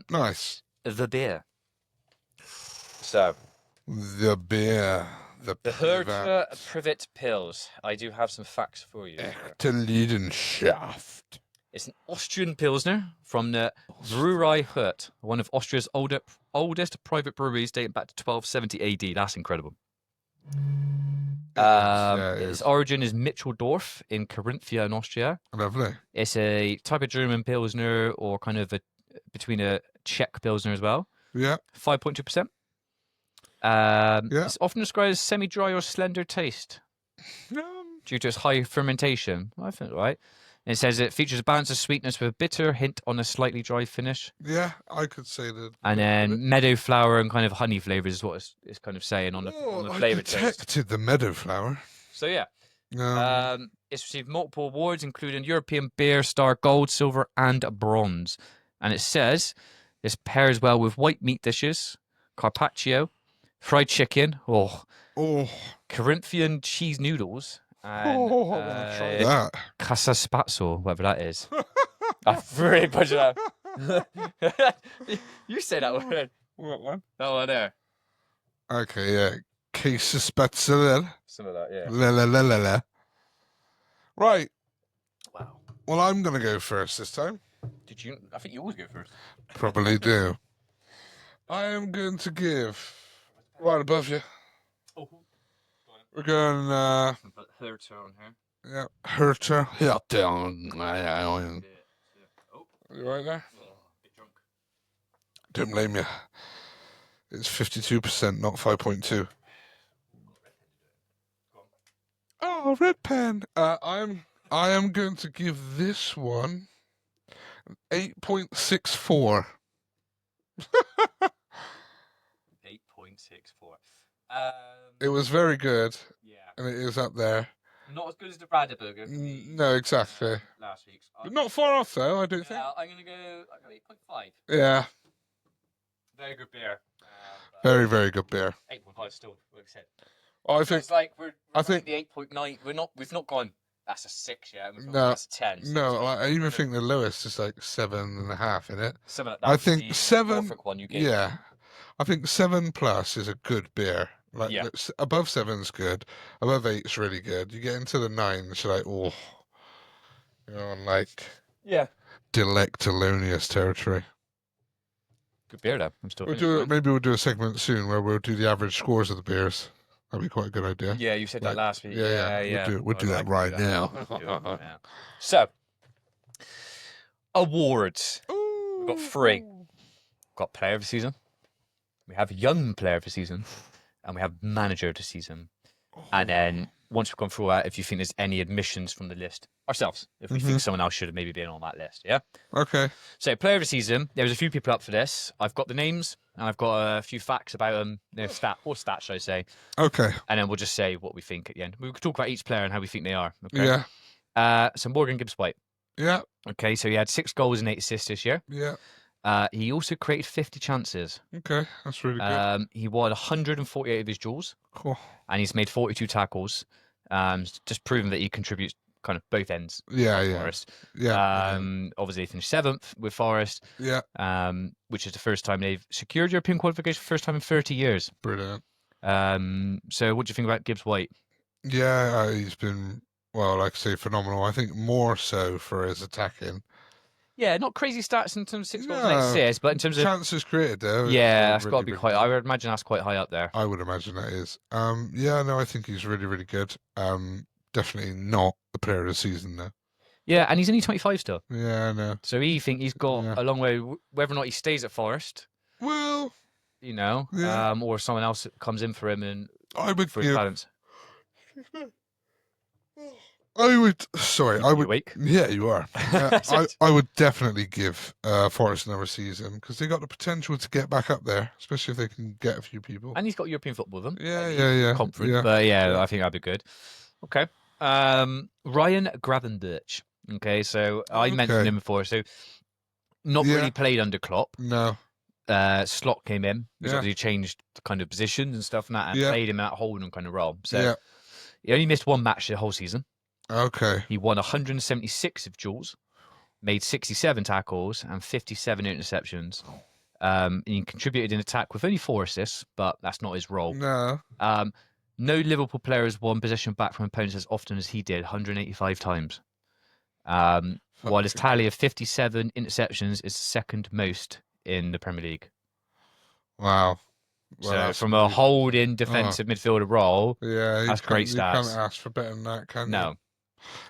Nice. The beer. So the beer. The Herta Privet Pils. I do have some facts for you. Echte Leidenschaft. It's an Austrian Pilsner from the Brauerei Hurt, one of Austria's oldest private breweries dating back to 1270 AD. That's incredible. Its origin is Micheldorf in Carinthia in Austria. Lovely. It's a type of German Pilsner or kind of between a Czech Pilsner as well. Yeah. 5.2%. It's often described as semi-dry or slender taste due to its high fermentation. I think right. And it says it features a balance of sweetness with a bitter hint on a slightly dry finish. Yeah, I could say that. And then meadow flower and kind of honey flavours is what it's kind of saying on the flavour taste. I detected the meadow flower. So yeah. It's received multiple awards, including European Beer Star Gold, Silver, and Bronze. And it says this pairs well with white meat dishes, carpaccio, fried chicken, Corinthian cheese noodles, and try that. Casa Spazzo, whatever that is. I've really butchered that. You say that word. What one? That one there. Okay, yeah. Casa Spazzo. Some of that, yeah. La. Right. Wow. Well, I'm going to go first this time. Did you? I think you always go first. Probably do. I am going to give right above you. Oh. We're going. Put Herta on here. Yeah, Herta. You right there? Bit drunk. Don't blame you. It's 52%, not 5.2. Oh, red pen. I am going to give this one 8.64. 8.64. It was very good. Yeah. And it is up there. Not as good as the Brada Burger. No, exactly. Last week's. But not far off, though, I don't think. I'm going to go 8.5. Yeah. Very good beer. Very, very good beer. 8.5 still, like I said. I think. It's like I think the 8.9. We've not gone. That's a 6 yet. No, that's a 10. No, I even think the lowest is like 7.5 in it. I think 7. One you gave. Yeah, I think 7+ is a good beer. Like above 7's good, above 8's really good. You get into the 9s, you're like, oh, you're on like delectalonious territory. Good beer, though. I'm still. Maybe we'll do a segment soon where we'll do the average scores of the beers. That'd be quite a good idea. Yeah, you said that last week. Yeah. We'll do that right now. So, awards. Ooh. We've got 3. We've got player of the season. We have young player of the season. And we have manager of the season. And then once we've gone through that, if you think there's any admissions from the list ourselves, if we think someone else should have maybe been on that list, yeah? Okay. So player of the season, there was a few people up for this. I've got the names and I've got a few facts about them, stats, should I say. Okay. And then we'll just say what we think at the end. We could talk about each player and how we think they are. Okay? Yeah. So Morgan Gibbs-White. Yeah. Okay, so he had 6 goals and 8 assists this year. Yeah. He also created 50 chances. Okay, that's really good. He won 148 of his duels. Cool. And he's made 42 tackles. Just proving that he contributes kind of both ends. Yeah. Forest. Yeah. Obviously, he finished 7th with Forest. Yeah. Which is the first time they've secured European qualification, first time in 30 years. Brilliant. So what do you think about Gibbs-White? Yeah, he's been, well, like I say, phenomenal. I think more so for his attacking. Yeah, not crazy stats in terms of 6 goals and 8 assists, but in terms of chances created, though. Yeah, that's got to be quite. I would imagine that's quite high up there. I would imagine that is. I think he's really, really good. Definitely not the player of the season, though. Yeah, and he's only 25 still. Yeah, I know. So he's got a long way. Whether or not he stays at Forest, well, or someone else comes in for him and I would for his balance. I would. Sorry, I You would. awake? Yeah, you are. I would definitely give Forest another season because they got the potential to get back up there, especially if they can get a few people. And he's got European football with him. Yeah, He's yeah, yeah, confident, yeah, but yeah, yeah. I think that'd be good. Okay. Ryan Gravenberch. Okay, so I mentioned Okay. him before. So not Yeah. really played under Klopp. No. Slot came in, which Yeah. obviously changed the kind of positions and stuff and that, and Yeah. played him that holding kind of role. So Yeah. he only missed one match the whole season. Okay. He won 176 of duels, made 67 tackles and 57 interceptions. He contributed in attack with only 4 assists, but that's not his role. No. Um, no Liverpool player has won possession back from opponents as often as he did, 185 times. While his Fucking tally hell. of 57 interceptions is second most in the Premier League. Wow. Well, So that's from a amazing. holding Oh, defensive midfielder role, yeah. that's great You can't stats. ask for better than that, can you? No,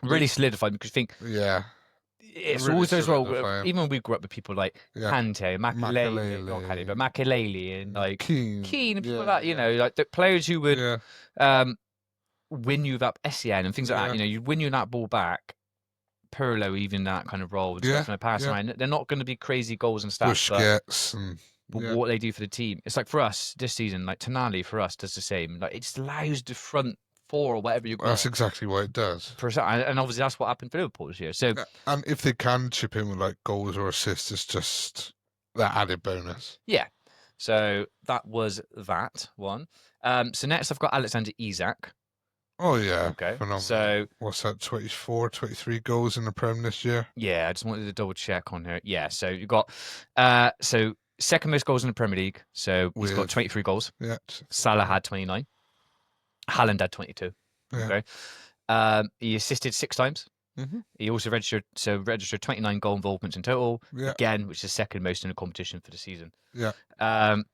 really solidified because I think Yeah. it's Really always those roles. solidifying. Even when we grew up with people like Yeah. Kante, Makalele, not Kante, but Makalele. Makalele, and like Keen. Keane and people Yeah. like that. You Yeah. know, like the players who would Yeah. um, win you that SEN and things like that. Yeah. You know, you win you that ball back. Pirlo, even that kind of role and Yeah. stuff, and they pass Yeah. around. They're not going to be crazy goals and stats, Busquets and but yeah. what they do for the team, it's like for us this season. Like Tonali for us does the same. Like it just allows the front four or whatever you That's got. exactly what it does. And obviously that's what happened for Liverpool this year. So And if they can chip in with like goals or assists, it's just that added bonus. yeah, so that was that one. So next I've got Alexander Isak. Oh yeah, Okay, phenomenal. so What's that? 24, 23 goals in the Prem this year. yeah, I just wanted to double check on here. Yeah, so you got so second most goals in the Premier League. So he's got 23 goals. Yeah. Salah had 29. Haaland had 22. Yeah. Okay. He assisted 6 times. Mm-hmm. He also registered 29 goal involvements in total. Yeah. Again, which is second most in the competition for the season. Yeah.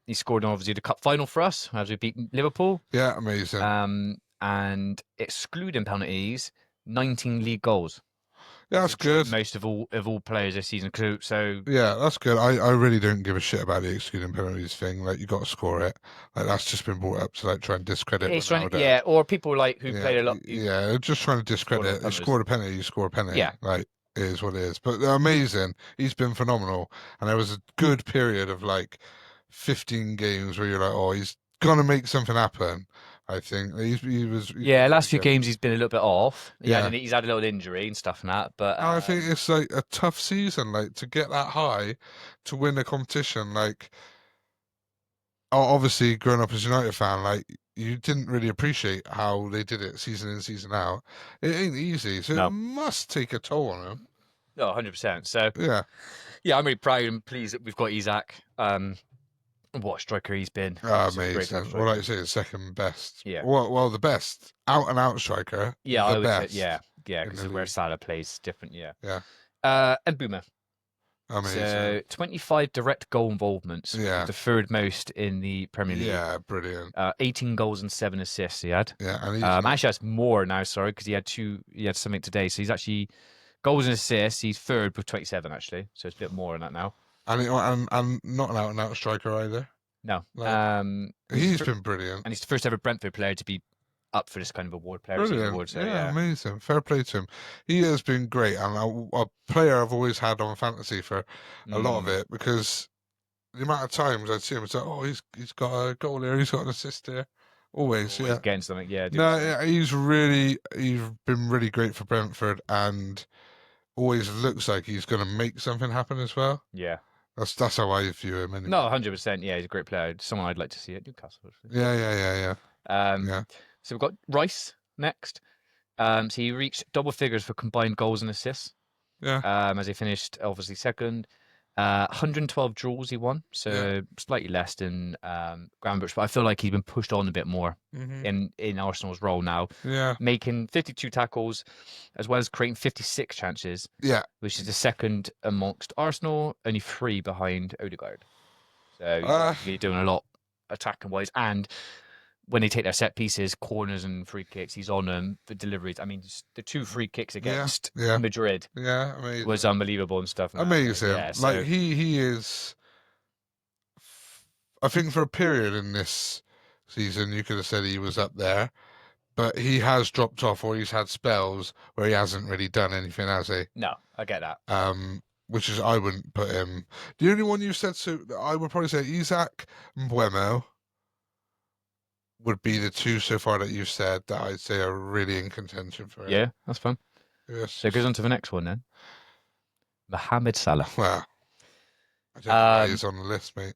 He scored in obviously the cup final for us as we beat Liverpool. Yeah, amazing. And excluding penalties, 19 league goals. Yeah, that's good. Most of all players this season. So yeah, that's good. I really don't give a shit about the excluding penalties thing. Like you got to score it. Like that's just been brought up to like try and discredit. it's trying, yeah, or people like who played a lot. Yeah, just trying to discredit. You scored a penalty, you score a penalty. Yeah, like it is what it is. But amazing. He's been phenomenal, and there was a good period of like 15 games where you're like, oh, he's gonna make something happen. I think he was. Yeah, last few games he's been a little bit off. Yeah, he's had a little injury and stuff and that. But I think it's like a tough season, like to get that high, to win a competition. Like, obviously, growing up as a United fan, like you didn't really appreciate how they did it season in, season out. It ain't easy, so no. it must take a toll on them. No, 100%. So yeah, I'm really proud and pleased that we've got Isak. What a striker he's been. Amazing. Well, like you say, the second best. Yeah. Well, the best out and out striker. Yeah, the I would best. say, yeah, because where Salah plays different. Yeah. And Boomer. Amazing. So 25 direct goal involvements. Yeah. The third most in the Premier League. Yeah, brilliant. 18 goals and 7 assists he had. Yeah, and he's actually that's more now. Sorry, because he had something today. So he's actually goals and assists. He's third with 27 actually. So it's a bit more than that now. And not an out and out striker either. No. He's been brilliant. And he's the first ever Brentford player to be up for this kind of award, player Brilliant. award. So, yeah, amazing. Fair play to him. He has been great, and a player I've always had on fantasy for a lot of it, because the amount of times I'd see him, it's like, oh, he's got a goal here, he's got an assist here. Always getting something, yeah. He's been really great for Brentford, and always looks like he's going to make something happen as well. Yeah. That's how I view him. Anyway. No, 100%. Yeah, he's a great player. Someone I'd like to see at Newcastle. Actually. Yeah. So we've got Rice next. So he reached double figures for combined goals and assists. Yeah. As he finished obviously second. 112 draws he won, so slightly less than Gravenberch, but I feel like he's been pushed on a bit more in Arsenal's role now. Yeah. Making 52 tackles, as well as creating 56 chances. Yeah. Which is the second amongst Arsenal, only 3 behind Odegaard. So he's doing a lot attacking wise, and when they take their set pieces, corners and free kicks, he's on them for deliveries. I mean, the 2 free kicks against Madrid amazing. was unbelievable and stuff. Amazing. Like he is. I think for a period in this season, you could have said he was up there, but he has dropped off, or he's had spells where he hasn't really done anything, has he? No, I get that. Which is, I wouldn't put him. The only one you said, so I would probably say Isaac Mbuemo would be the two so far that you've said that I'd say are really in contention for it. Yeah, that's fun. Yes. So it goes on to the next one then. Mohamed Salah. Well, I don't know why he's on the list, mate.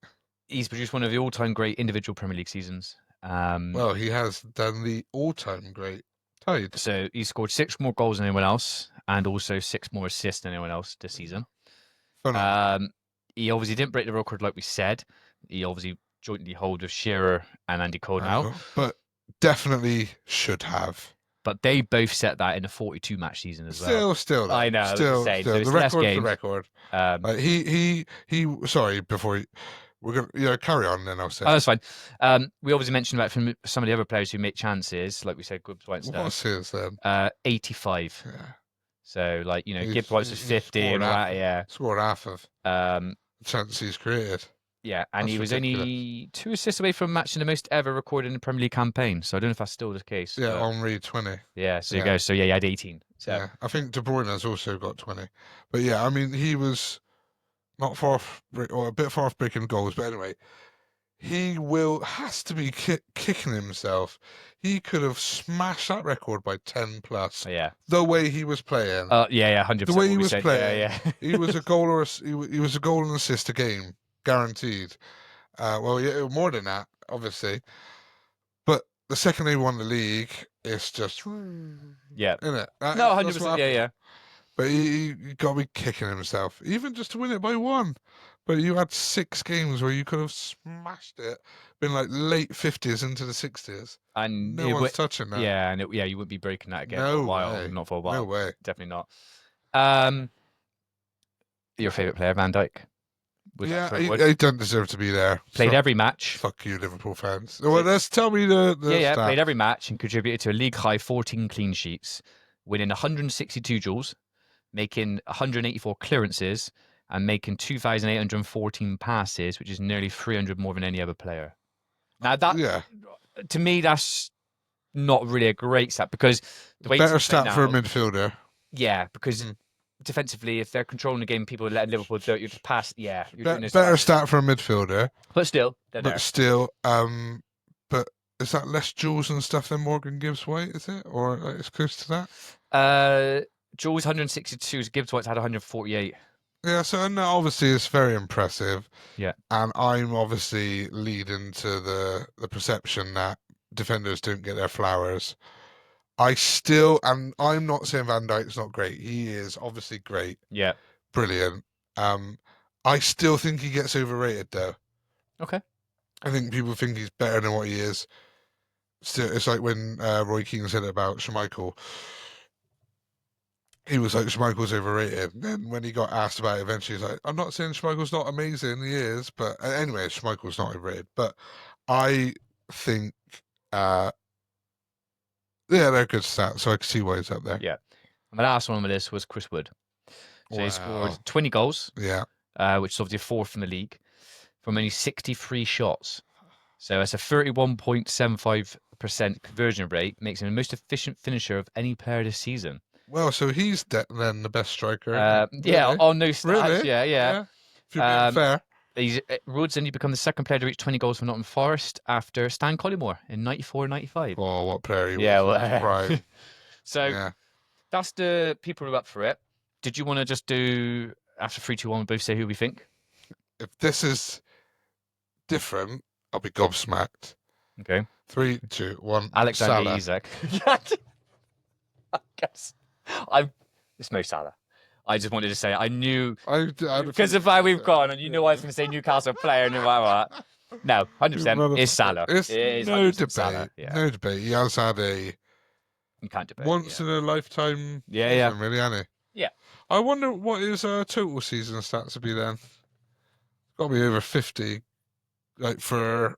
He's produced one of the all-time great individual Premier League seasons. Well, he has done the all-time great tide. So he scored 6 more goals than anyone else, and also 6 more assists than anyone else this season. He obviously didn't break the record like we said. He obviously jointly hold with Shearer and Andy Cole now. But definitely should have. But they both set that in a 42 match season as well. Still. I know. Still. So the record's the record. He. Sorry, before we're gonna carry on, then I'll say. Oh, that's fine. We obviously mentioned about from some of the other players who make chances, like we said, Gibbs White stuff. What's his then? 85. Yeah. So Gibbs White's was 50 and all that. Yeah. Scored half of chances he's created. Yeah, and he was only 2 assists away from matching the most ever recorded in the Premier League campaign. So I don't know if that's still the case. Yeah, Henry 20. Yeah, so you go. So yeah, he had 18. So. Yeah, I think De Bruyne has also got 20. But yeah, I mean, he was not far off, or a bit far off breaking goals. But anyway, he has to be kicking himself. He could have smashed that record by 10 plus. Yeah. The way he was playing. Yeah, 100%. The way he was playing. Yeah. He was a goal he was a goal and assist a game, guaranteed. Well, yeah, more than that, obviously. But the second they won the league, it's just yeah, isn't it? No, 100%. Yeah. But he got to be kicking himself, even just to win it by 1. But you had 6 games where you could have smashed it, been like late 50s into the 60s. And no one's touching that. Yeah, and you wouldn't be breaking that again for a while. Way. Not for a while. No way. Definitely not. Your favourite player, Van Dijk? He doesn't deserve to be there. Played every match. Fuck you, Liverpool fans. Well, let's tell me the stats. Played every match and contributed to a league high 14 clean sheets, winning 162 duels, making 184 clearances, and making 2,814 passes, which is nearly 300 more than any other player. Now to me, that's not really a great stat because the way better stat for a midfielder. Yeah, because defensively, if they're controlling the game, people are letting Liverpool do it. You just pass. Yeah, better stat for a midfielder. But still, but is that less duels and stuff than Morgan Gibbs White? Is it, or it's close to that? Jules 162, Gibbs White's had 148. Yeah, so obviously it's very impressive. Yeah. And I'm obviously leading to the perception that defenders don't get their flowers. And I'm not saying Van Dijk's not great. He is obviously great. Yeah. Brilliant. I still think he gets overrated though. Okay. I think people think he's better than what he is. Still, it's like when Roy Keane said it about Schmeichel. He was like, Schmeichel's overrated. And then when he got asked about it, eventually he's like, I'm not saying Schmeichel's not amazing, he is. But anyway, Schmeichel's not overrated. But I think, they're good stats, so I can see why he's up there. Yeah. And the last one on the list was Chris Wood. So he scored 20 goals. Yeah. Which is obviously 4th in the league, from only 63 shots. So it's a 31.75% conversion rate, makes him the most efficient finisher of any player this season. Well, so he's then the best striker. Yeah, on no stats. Really? Yeah. If you're being fair. Wood's only become the second player to reach 20 goals for Nottingham Forest after Stan Collymore in 94-95. Oh, what player he was. Yeah, well, right. So that's the people who are up for it. Did you want to just do, after 3, 2, 1, both say who we think? If this is different, I'll be gobsmacked. Okay. 3, 2, 1. Alexander Salah. Isak. I guess. It's Mo Salah. I just wanted to say I knew because of how we've gone, and you knew I was going to say Newcastle player, and what. No, 100%. It's Salah. It's no debate. Salah. Yeah. No debate. He has had you can't debate. Once in a lifetime. Yeah. Really, hasn't he? Yeah. I wonder what his total season stats would be then. Got to be over 50. Like for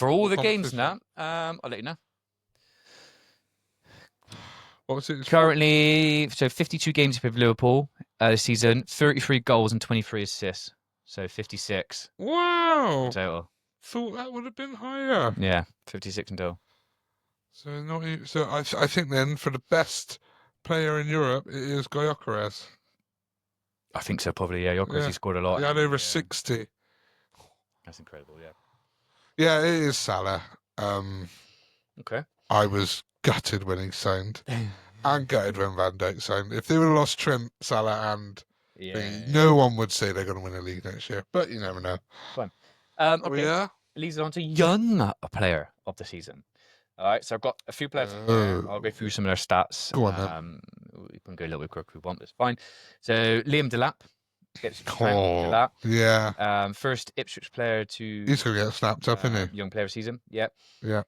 all the games now. I'll let you know. What was it? Currently, so 52 games with Liverpool this season, 33 goals and 23 assists. So 56. Wow. Total. Thought that would have been higher. Yeah, 56 in total. So not. So I think then for the best player in Europe, it is Gyökeres. I think so, probably. Yeah, Gyökeres, he scored a lot. He had over 60. That's incredible. Yeah. Yeah, it is Salah. Okay. I was gutted when he signed, and gutted when Van Dijk signed. If they would have lost Trent, Salah, and no one would say they're going to win a league next year. But you never know. Fine. Oh Okay. yeah. Leads on to young player of the season. All right, so I've got a few players here. I'll go through some of their stats. Go on then. We can go a little bit quicker if we want, but it's fine. So Liam Delap gets Oh, yeah. First Ipswich player to. He's going to get snapped up, isn't he? Young player of the season. Yep. Yeah.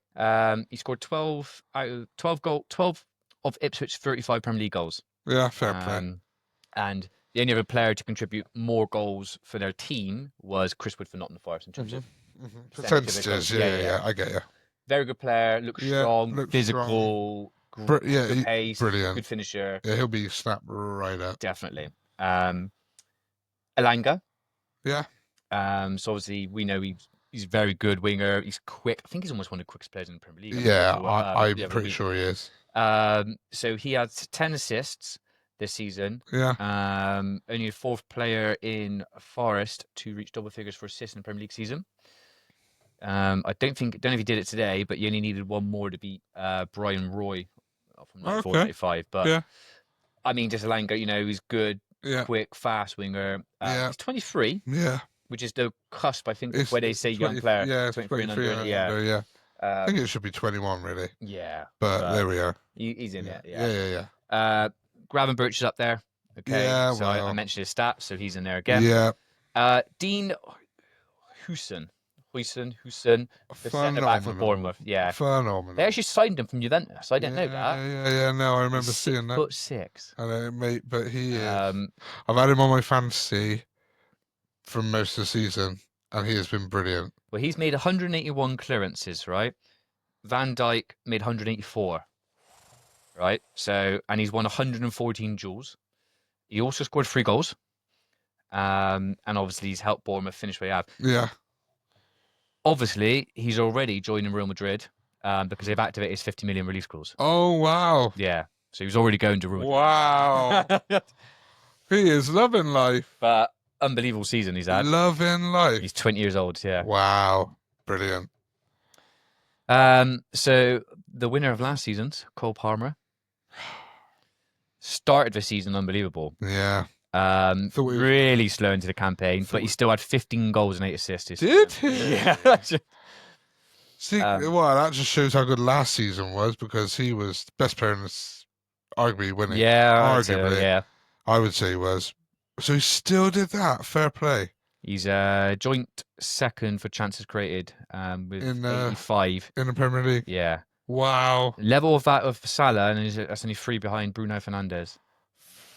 He scored 12 out of 12 of Ipswich's 35 Premier League goals. Yeah, fair play. And the only other player to contribute more goals for their team was Chris Wood for Nottingham Forest in terms of percentages. Yeah, I get you. Very good player, looks strong, physical, good pace, brilliant, good finisher. Yeah, he'll be snapped right up. Definitely. Elanga. Yeah. So obviously we know he's a very good winger. He's quick. I think he's almost one of the quickest players in the Premier League. I'm pretty sure he is. So he had 10 assists this season. Yeah. Only the fourth player in Forest to reach double figures for assists in the Premier League season. I don't know if he did it today, but you only needed one more to beat Brian Roy from 94-95. But I mean, just Elanga, he's good, quick, fast winger. He's 23. Yeah. Which is the cusp, I think, where they say young player. Yeah, 23 and under. Yeah. I think it should be 21, really. Yeah. But there we are. He's in it. Yeah. Gravenberch is up there. Okay. Yeah, so I mentioned his stats, so he's in there again. Yeah. Dean Huijsen, the centre back from Bournemouth. Yeah. Phenomenal. They actually signed him from Juventus. I didn't know that. Yeah. No, I remember seeing that. 6'6". I know, mate, but he is. I've had him on my fantasy from most of the season, and he has been brilliant. Well, he's made 181 clearances, right? Van Dijk made 184, right? So, and he's won 114 duels. He also scored 3 goals. And obviously he's helped Bournemouth finish where they have. Yeah. Obviously, he's already joining Real Madrid because they've activated his 50 million release clause. Oh, wow. Yeah. So he's already going to Real Madrid. Wow. He is loving life. But unbelievable season he's had. Loving life. He's 20 years old, yeah. Wow. Brilliant. So the winner of last season's, Cole Palmer, started the season unbelievable. Yeah. Really slow into the campaign, but he still had 15 goals and 8 assists. Did he? Yeah. See, well, that just shows how good last season was because he was the best player in this, arguably winning. Yeah, arguably. I would say he was. So he still did that. Fair play. He's joint second for chances created with 85 in the Premier League. Yeah. Wow. Level of that of Salah, and that's only 3 behind Bruno Fernandes.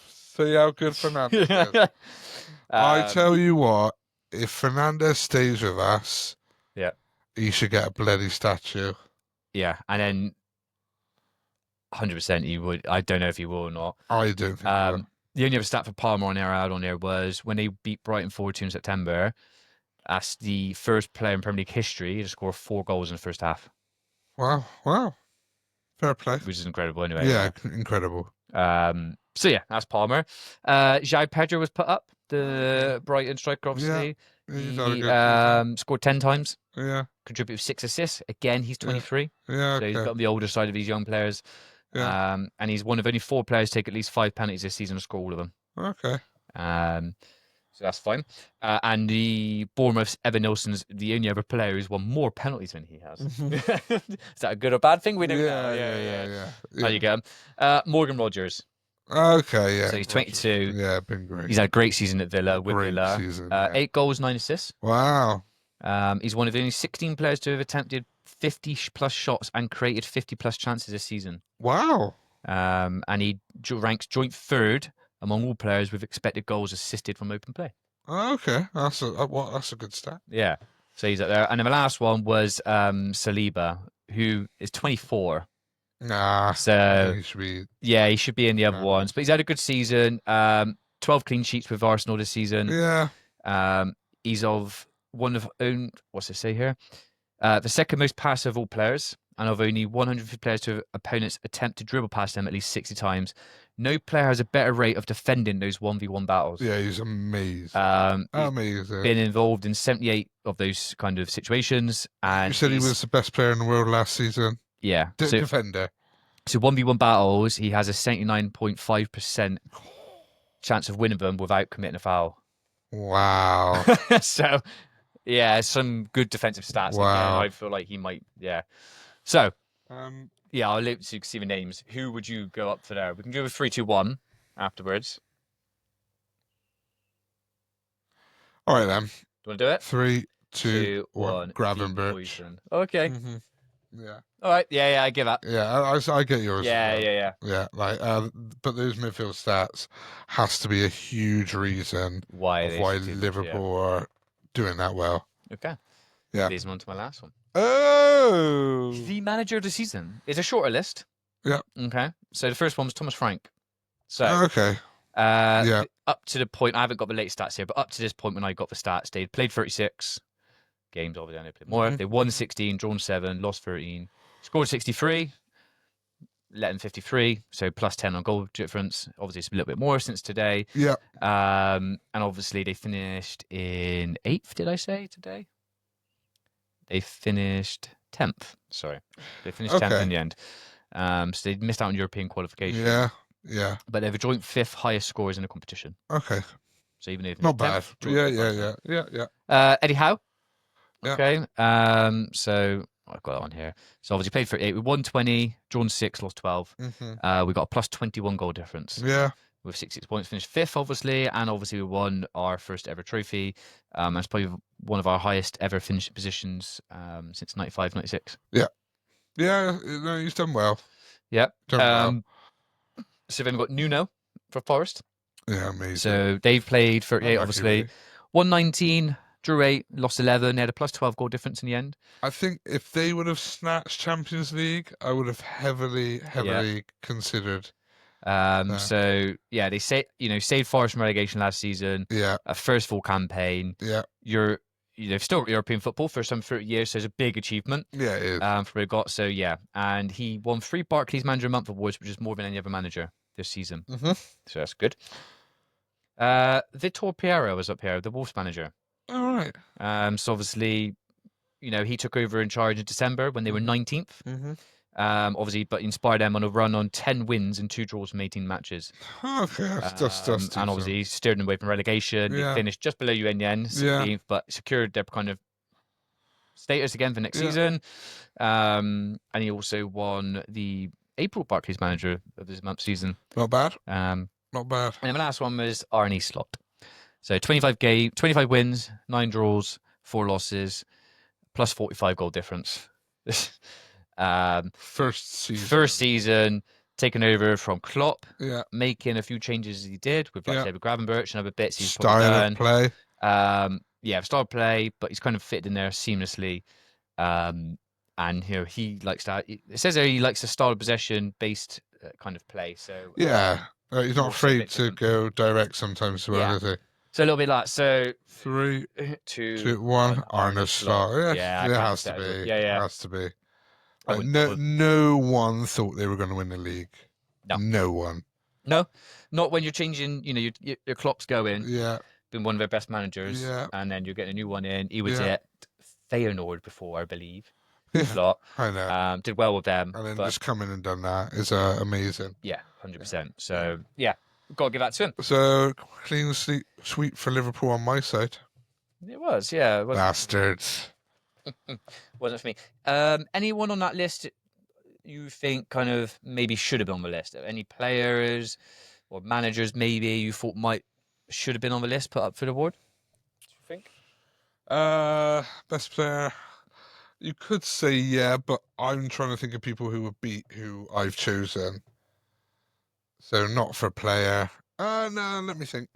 See how good Fernandes is. I tell you what, if Fernandes stays with us, he should get a bloody statue. Yeah, and then 100% he would. I don't know if he will or not. I don't think he will. The only other stat for Palmer on there was when they beat Brighton 4-2 in September. That's the first player in Premier League history to score 4 goals in the first half. Wow. Fair play. Which is incredible anyway. Yeah, incredible. So yeah, that's Palmer. João Pedro was put up, the Brighton striker, obviously. Yeah, he scored 10 times. Yeah. Contributed 6 assists. Again, he's 23. Yeah, so he's got the older side of these young players. Yeah. And he's one of only 4 players to take at least 5 penalties this season and score all of them. Okay. So that's fine. And the Bournemouth's Evan Nilsson's the only other player who's won more penalties than he has. Is that a good or bad thing? We don't know. Yeah. How you get him? Morgan Rogers. Okay, yeah. So he's 22. Yeah, been great. He's had a great season at Villa with Villa. Season, 8 goals, 9 assists. Wow. He's one of only 16 players to have attempted 50 plus shots and created 50 plus chances this season. Wow. And he ranks joint 3rd among all players with expected goals assisted from open play. Okay, that's a good stat. Yeah, so he's up there. And then the last one was Saliba, who is 24. Nah, so he should be. Yeah, he should be in the other ones. But he's had a good season. 12 clean sheets with Arsenal this season. Yeah. He's of one of own. What's it say here? The second most passive of all players. and of only 150 players to opponents attempt to dribble past them at least 60 times. No player has a better rate of defending those 1v1 battles. Yeah, he's amazing. Amazing. Been involved in 78 of those kind of situations. And you said he was the best player in the world last season. Yeah. Defender. So 1v1 battles, he has a 79.5% chance of winning them without committing a foul. Wow. So, yeah, some good defensive stats. Wow. Again, I feel like he might, yeah. So, yeah, I'll let you see the names. Who would you go up for there? We can do a 3-2-1 afterwards. All right, then. Do you want to do it? 3, 2, 1. Gravenberch. Okay. Mm-hmm. Yeah. All right. Yeah, I give up. Yeah, I get yours. Yeah. Yeah, like, but those midfield stats has to be a huge reason why Liverpool are doing that well. Okay. Yeah. Leads me on to my last one. Oh. The manager of the season. It's a shorter list. Yeah. Okay. So the first one was Thomas Frank. So okay. Up to the point, I haven't got the late stats here, but up to this point when I got the stats, they'd played 36 games. Obviously, they played more. Mm-hmm. They won 16, drawn 7, lost 13, scored 63, let in 53, so plus 10 on goal difference. Obviously, it's a little bit more since today. Yeah. And obviously, they finished in 8th, did I say today? They finished 10th. Sorry. They finished 10th in the end. So they missed out on European qualification. Yeah. But they're the joint 5th highest scorers in the competition. Okay. So even if not bad. Yeah. Eddie Howe. Yeah. Okay. So I've got that on here. So obviously played for 8. We won 20, drawn 6, lost 12. Mm-hmm. We got a plus 21 goal difference. Yeah. With 66 points, finished 5th, obviously, and obviously we won our first ever trophy. It's probably one of our highest ever finishing positions since 95, 96. Yeah. Yeah, no, he's done well. Yep. Done well. So then we've got Nuno for Forest. Yeah, amazing. So they've played 38, obviously. Won 19, drew 8, lost 11. They had a plus 12 goal difference in the end. I think if they would have snatched Champions League, I would have heavily considered. So yeah, they saved Forest from relegation last season. Yeah. A first full campaign. Yeah. They've still got European football for some 30 years, so it's a big achievement. Yeah, it is. For what they got. So yeah, and he won 3 Barclays Manager of the Month awards, which is more than any other manager this season. Mm-hmm. So that's good. Vitor Pereira was up here, the Wolves manager. All right. So obviously, he took over in charge in December when they were 19th. Mm-hmm. Obviously, but inspired them on a run on 10 wins and 2 draws from 18 matches. Okay, that's and obviously steered them away from relegation. Yeah. They finished just below UNN, 16th, but secured their kind of status again for next season. And he also won the April Barclays Manager of this month's season. Not bad. Not bad. And the last one was Arne Slot. So 25 wins, 9 draws, 4 losses, plus 45 goal difference. First season, taken over from Klopp, making a few changes he did with David Gravenberch and other bits he's style of play. Style of play, but he's kind of fitted in there seamlessly. And he likes that. It says there he likes a style of possession based kind of play. So he's not afraid to go direct sometimes as well, is he? So a little bit like 3, 2, 1. Arne Slot. Yeah, it has to be. Yeah. It has to be. No one thought they were going to win the league. No one. No, not when you're changing. Your Klopp's going. Yeah, been one of their best managers. Yeah, and then you're getting a new one in. He was at Feyenoord before, I believe. Yeah, I know. Did well with them, and then just come in and done that is amazing. Yeah, 100%. So got to give that to him. So clean sweep for Liverpool on my side. It was, yeah. Bastards. Wasn't for me. Anyone on that list you think kind of maybe should have been on the list? Any players or managers maybe you thought should have been on the list, put up for the award? What do you think? Best player. You could say yeah, but I'm trying to think of people who were beat who I've chosen. So not for player. No, let me think.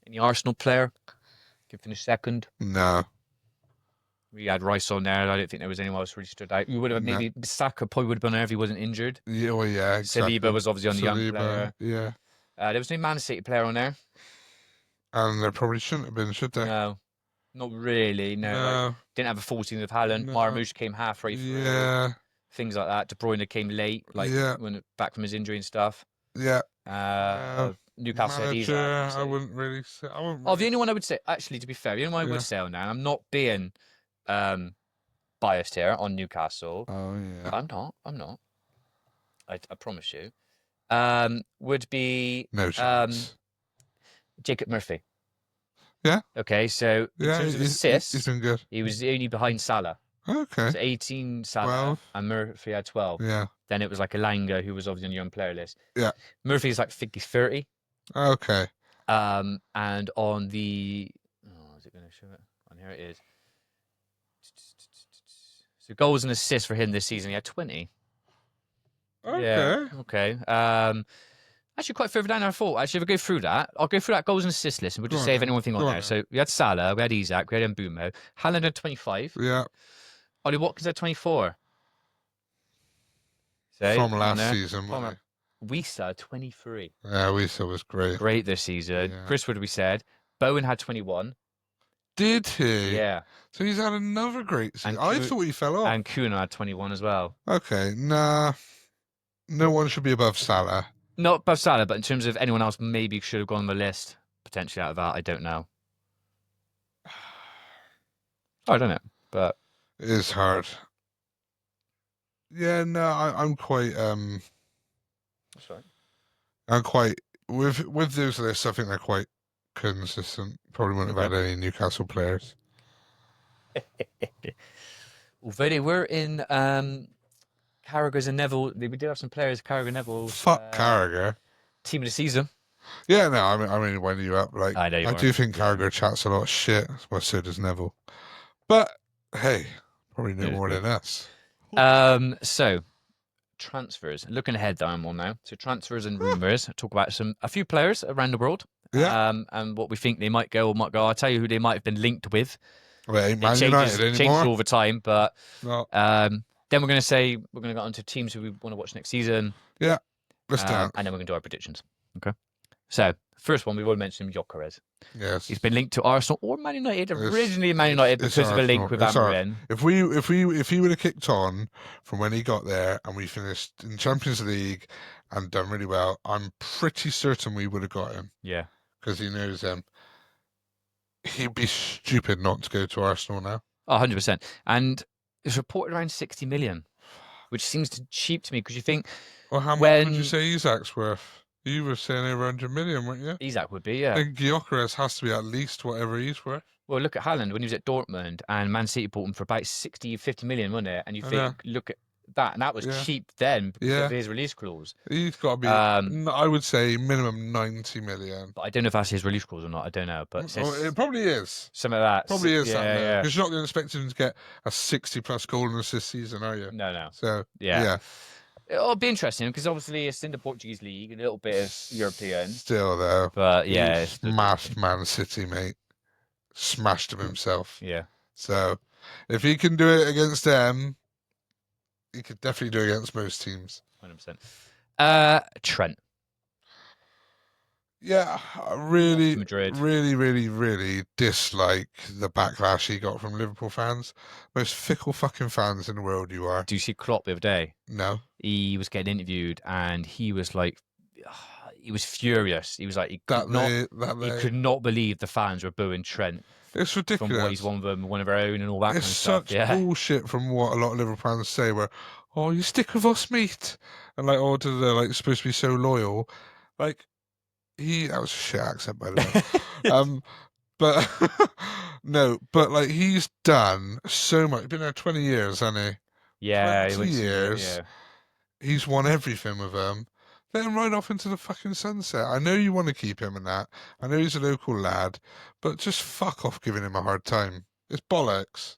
Any Arsenal player? Can finish second. No. We had Rice on there. I don't think there was anyone else really stood out. We would have maybe Saka probably would have been there if he wasn't injured. Yeah, well, yeah, exactly. Saliba was obviously on the young player. Yeah. There was no Man City player on there. And there probably shouldn't have been, should there? No. Not really. No, like, didn't have a full team of Haaland. No. Marmoush came halfway through. Yeah. Things like that. De Bruyne came late, like when back from his injury and stuff. Yeah. Newcastle had Manager, Isak. I wouldn't really say. The only one I would say, actually, to be fair, the only one I would say on that, and I'm not being biased here on Newcastle. Oh yeah. I'm not. I promise you. Would be No chance. Jacob Murphy. Yeah. Okay, so in terms of assists, he's been good. he was only behind Salah. Okay. So 18 Salah 12. and Murphy had 12. Yeah. Then it was like Elanga, who was obviously on the young player list. Yeah. Murphy's like 30. Okay. And on the is it going to show it? On here it is. So goals and assists for him this season, he had 20. Okay. Yeah. Okay. Actually, quite further down than I thought. Actually, if I go through that, I'll go through that goals and assist list, and we'll just save anything on there. So we had Salah, we had Isak, we had Mbumo. Haaland had 25. Yeah. Ollie Watkins had 24. From last season, wasn't Wisa had 23. Yeah, Wisa was great. Great this season. Yeah. Chris Wood, we said. Bowen had 21. Did he? Yeah. So he's had another great season. I thought he fell off. And Kuna had 21 as well. Okay, nah. No one should be above Salah. Not above Salah, but in terms of anyone else maybe should have gone on the list, potentially out of that, I don't know. I don't know, but... It is hard. Yeah, no, I'm quite... That's right. I'm quite... With those lists, I think they're quite consistent. Probably wouldn't have had any Newcastle players. Although they were in Carragher's and Neville, we did have some players. Carragher, Neville. Fuck Carragher. Team of the season. Yeah, no, I mean, when you up, like, I do think Carragher chats a lot of shit. Well, so does Neville. But hey, probably no more than us. So transfers. Looking ahead, though, I'm on now. So transfers and rumours. Talk about a few players around the world. Yeah. And what we think they might go or might go. I'll tell you who they might have been linked with. Well, it changes, United anymore. Changes all the time, but no. Then we're going to go on to teams who we want to watch next season. Yeah, let's do it. And then we're going to do our predictions. Okay. So first one, we've already mentioned Gyökeres. Yes. He's been linked to Arsenal or Man United. Originally Man United because of a link with Amorim. If he would have kicked on from when he got there and we finished in Champions League and done really well, I'm pretty certain we would have got him. Yeah. Because he knows him. He'd be stupid not to go to Arsenal now. 100%. And it's reported around 60 million, which seems cheap to me because you think. Well, how much would you say Isak's worth? You were saying over 100 million, weren't you? Isak would be, yeah. I think Gyökeres has to be at least whatever he's worth. Well, look at Haaland when he was at Dortmund and Man City bought him for about 50 million, wasn't it? And you think, look at that. And that was cheap then because of his release clause. He's got to be, I would say, minimum 90 million. But I don't know if that's his release clause or not. I don't know. But it probably is. Some of that. Probably is that. Because you're not going to expect him to get a 60-plus goal and assist season, are you? No. So, yeah. It'll be interesting because obviously it's in the Portuguese league, a little bit of European. Still, though. But, yeah. He smashed Man City, mate. Smashed him himself. Yeah. So, if he can do it against them, he could definitely do it against most teams. 100%. Trent. Yeah, I really dislike the backlash he got from Liverpool fans. Most fickle fucking fans in the world you are. Do you see Klopp the other day? No. He was getting interviewed and he was like, he was furious. He was like, he could not believe the fans were booing Trent. It's ridiculous. From what he's one of our own and all that it's kind of stuff. It's such bullshit from what a lot of Liverpool fans say where, oh, you stick with us, mate. And like, oh, they're like supposed to be so loyal. Like, that was a shit accent, by the way. But no, but like he's done so much. He's been there 20 years, hasn't he? Yeah, 20 years. He's won everything with them. Let him ride off into the fucking sunset. I know you want to keep him in that. I know he's a local lad, but just fuck off giving him a hard time. It's bollocks.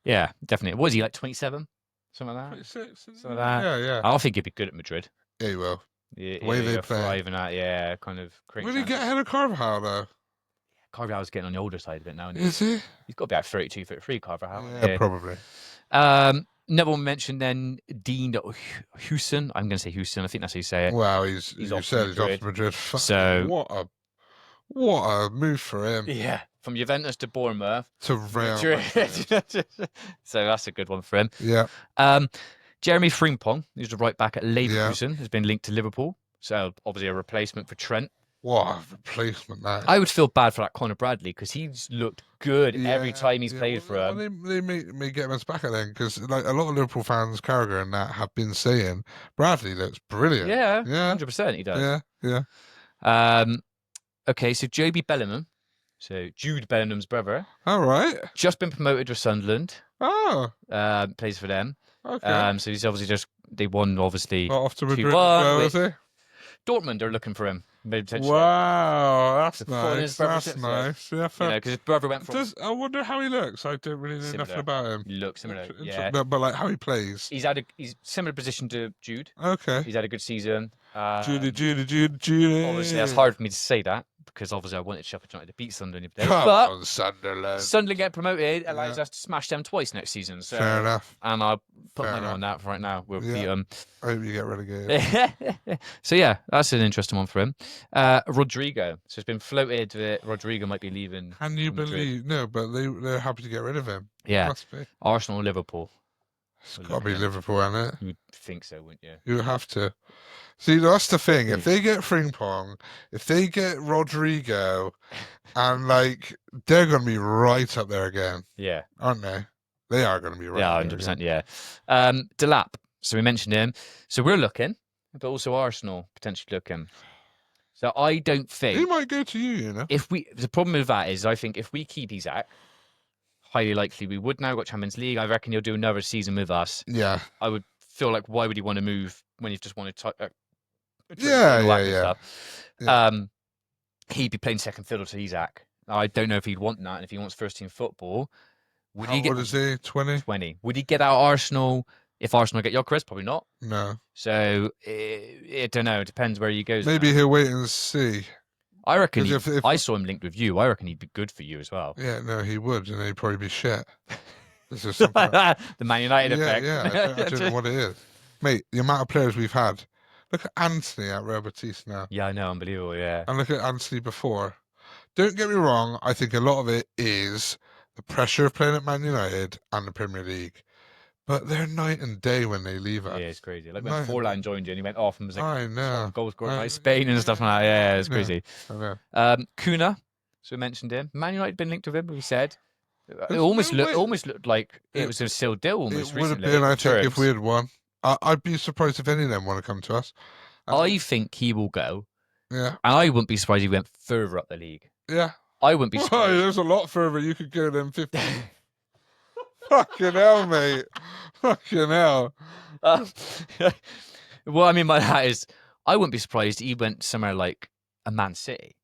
Yeah, definitely. Was he like 27? Something like that? 26. Something like that? Yeah. I don't think he'd be good at Madrid. Yeah, he will. The way they play. Kind of crazy. Will he get ahead of Carvajal, though? Carvajal's getting on the older side of it now. Is he? He's got to be about 32, 33, Carvajal. Yeah, probably. Another one mentioned then, Dean Houston. I'm going to say Houston. I think that's how you say it. Wow, he's off to Madrid. So What a move for him. Yeah, from Juventus to Bournemouth to Real Madrid. So that's a good one for him. Yeah. Jeremy Frimpong, who's the right back at Leverkusen, has been linked to Liverpool. So obviously a replacement for Trent. What a replacement that. I would feel bad for that Conor Bradley because he's looked good every time he's played for him. They may get him back then because like a lot of Liverpool fans, Carragher and that have been saying Bradley looks brilliant. Yeah, 100% he does. Yeah. Okay, so Joby Bellingham, so Jude Bellingham's brother. All right. Just been promoted to Sunderland. Oh. Plays for them. Okay. So he's obviously they won obviously. Off to Madrid. Dortmund are looking for him. Wow, that's nice. That's nice. Yeah, because his brother went from. I wonder how he looks. I don't really know nothing about him. He looks similar. Yeah, but like how he plays. He's similar position to Jude. Okay. He's had a good season. Judy. Obviously, that's hard for me to say that because obviously I wanted Sheffield United to beat Sunderland. Come on, Sunderland. Sunderland get promoted allows us to smash them twice next season. So, fair enough. And I'll put money on that for right now. We'll beat them. I hope you get relegated. So yeah, that's an interesting one for him. Rodrigo. So it's been floated that Rodrigo might be leaving. Can you believe? No, but they're happy to get rid of him. Yeah. Must be. Arsenal, Liverpool. It's got to be Liverpool, hasn't it? You'd think so, wouldn't you? You have to. See, that's the thing. If they get Frimpong, if they get Rodrigo, and like they're going to be right up there again. Yeah, aren't they? They are going to be right. Yeah, 100%. Yeah. Delap. So we mentioned him. So we're looking, but also Arsenal potentially looking. So I don't think he might go to you. You know, the problem with that is I think if we keep Isak, highly likely we would now got Champions League. I reckon he'll do another season with us. Yeah. I would feel like why would he want to move when he's just wanted to yeah. He'd be playing second fiddle to Isak. I don't know if he'd want that, and if he wants first team football, What is he? 20? 20. Would he get out Arsenal if Arsenal get Gyökeres? Probably not. No. So I don't know. It depends where he goes. Maybe he'll wait and see. I reckon if I saw him linked with you. I reckon he'd be good for you as well. Yeah, no, he would, and he'd probably be shit. This is the Man United effect. Yeah, I don't know what it is, mate. The amount of players we've had. Look at Anthony at Real Betis now. Yeah, I know, unbelievable. Yeah, and look at Anthony before. Don't get me wrong. I think a lot of it is the pressure of playing at Man United and the Premier League. But they're night and day when they leave us. Yeah, it's crazy. Like when Forlan joined you and he went off and was like, I know. Goals scored by Spain and stuff like that. Yeah, it's crazy. I know. Kuna, so we mentioned him. Man United been linked with him, we said. It almost looked like it was a sealed deal almost recently. It would have been, I think, if we had won. I'd be surprised if any of them want to come to us. I think he will go. Yeah. And I wouldn't be surprised if he went further up the league. Yeah. I wouldn't be surprised. There's a lot further you could go than 50. Fucking hell, mate. Fucking hell. What I mean by that is, I wouldn't be surprised he went somewhere like a Man City.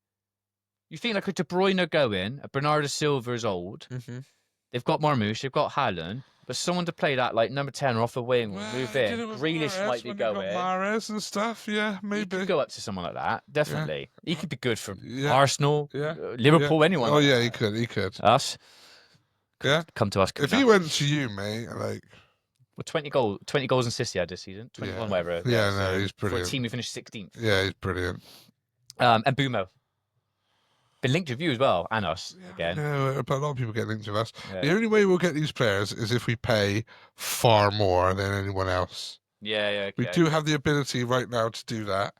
You think like a De Bruyne going, a Bernardo Silva is old. Mm-hmm. They've got Marmoush, they've got Haaland, but someone to play that like number 10 or off the wing, move in. Grealish might be going. Mahrez and stuff, yeah, maybe. He could go up to someone like that, definitely. Yeah. He could be good for Arsenal, Liverpool, anyone. Oh, yeah, he could. Us. Yeah. Come to us. If he went to you, mate, like... Well, 20 goals and assists he had this season. 21, whatever. Yeah, no, he's brilliant. For a team who finished 16th. Yeah, he's brilliant. And Bumo. Been linked with you as well, and us again. No, but a lot of people get linked with us. Yeah. The only way we'll get these players is if we pay far more than anyone else. Yeah, okay. We do have the ability right now to do that.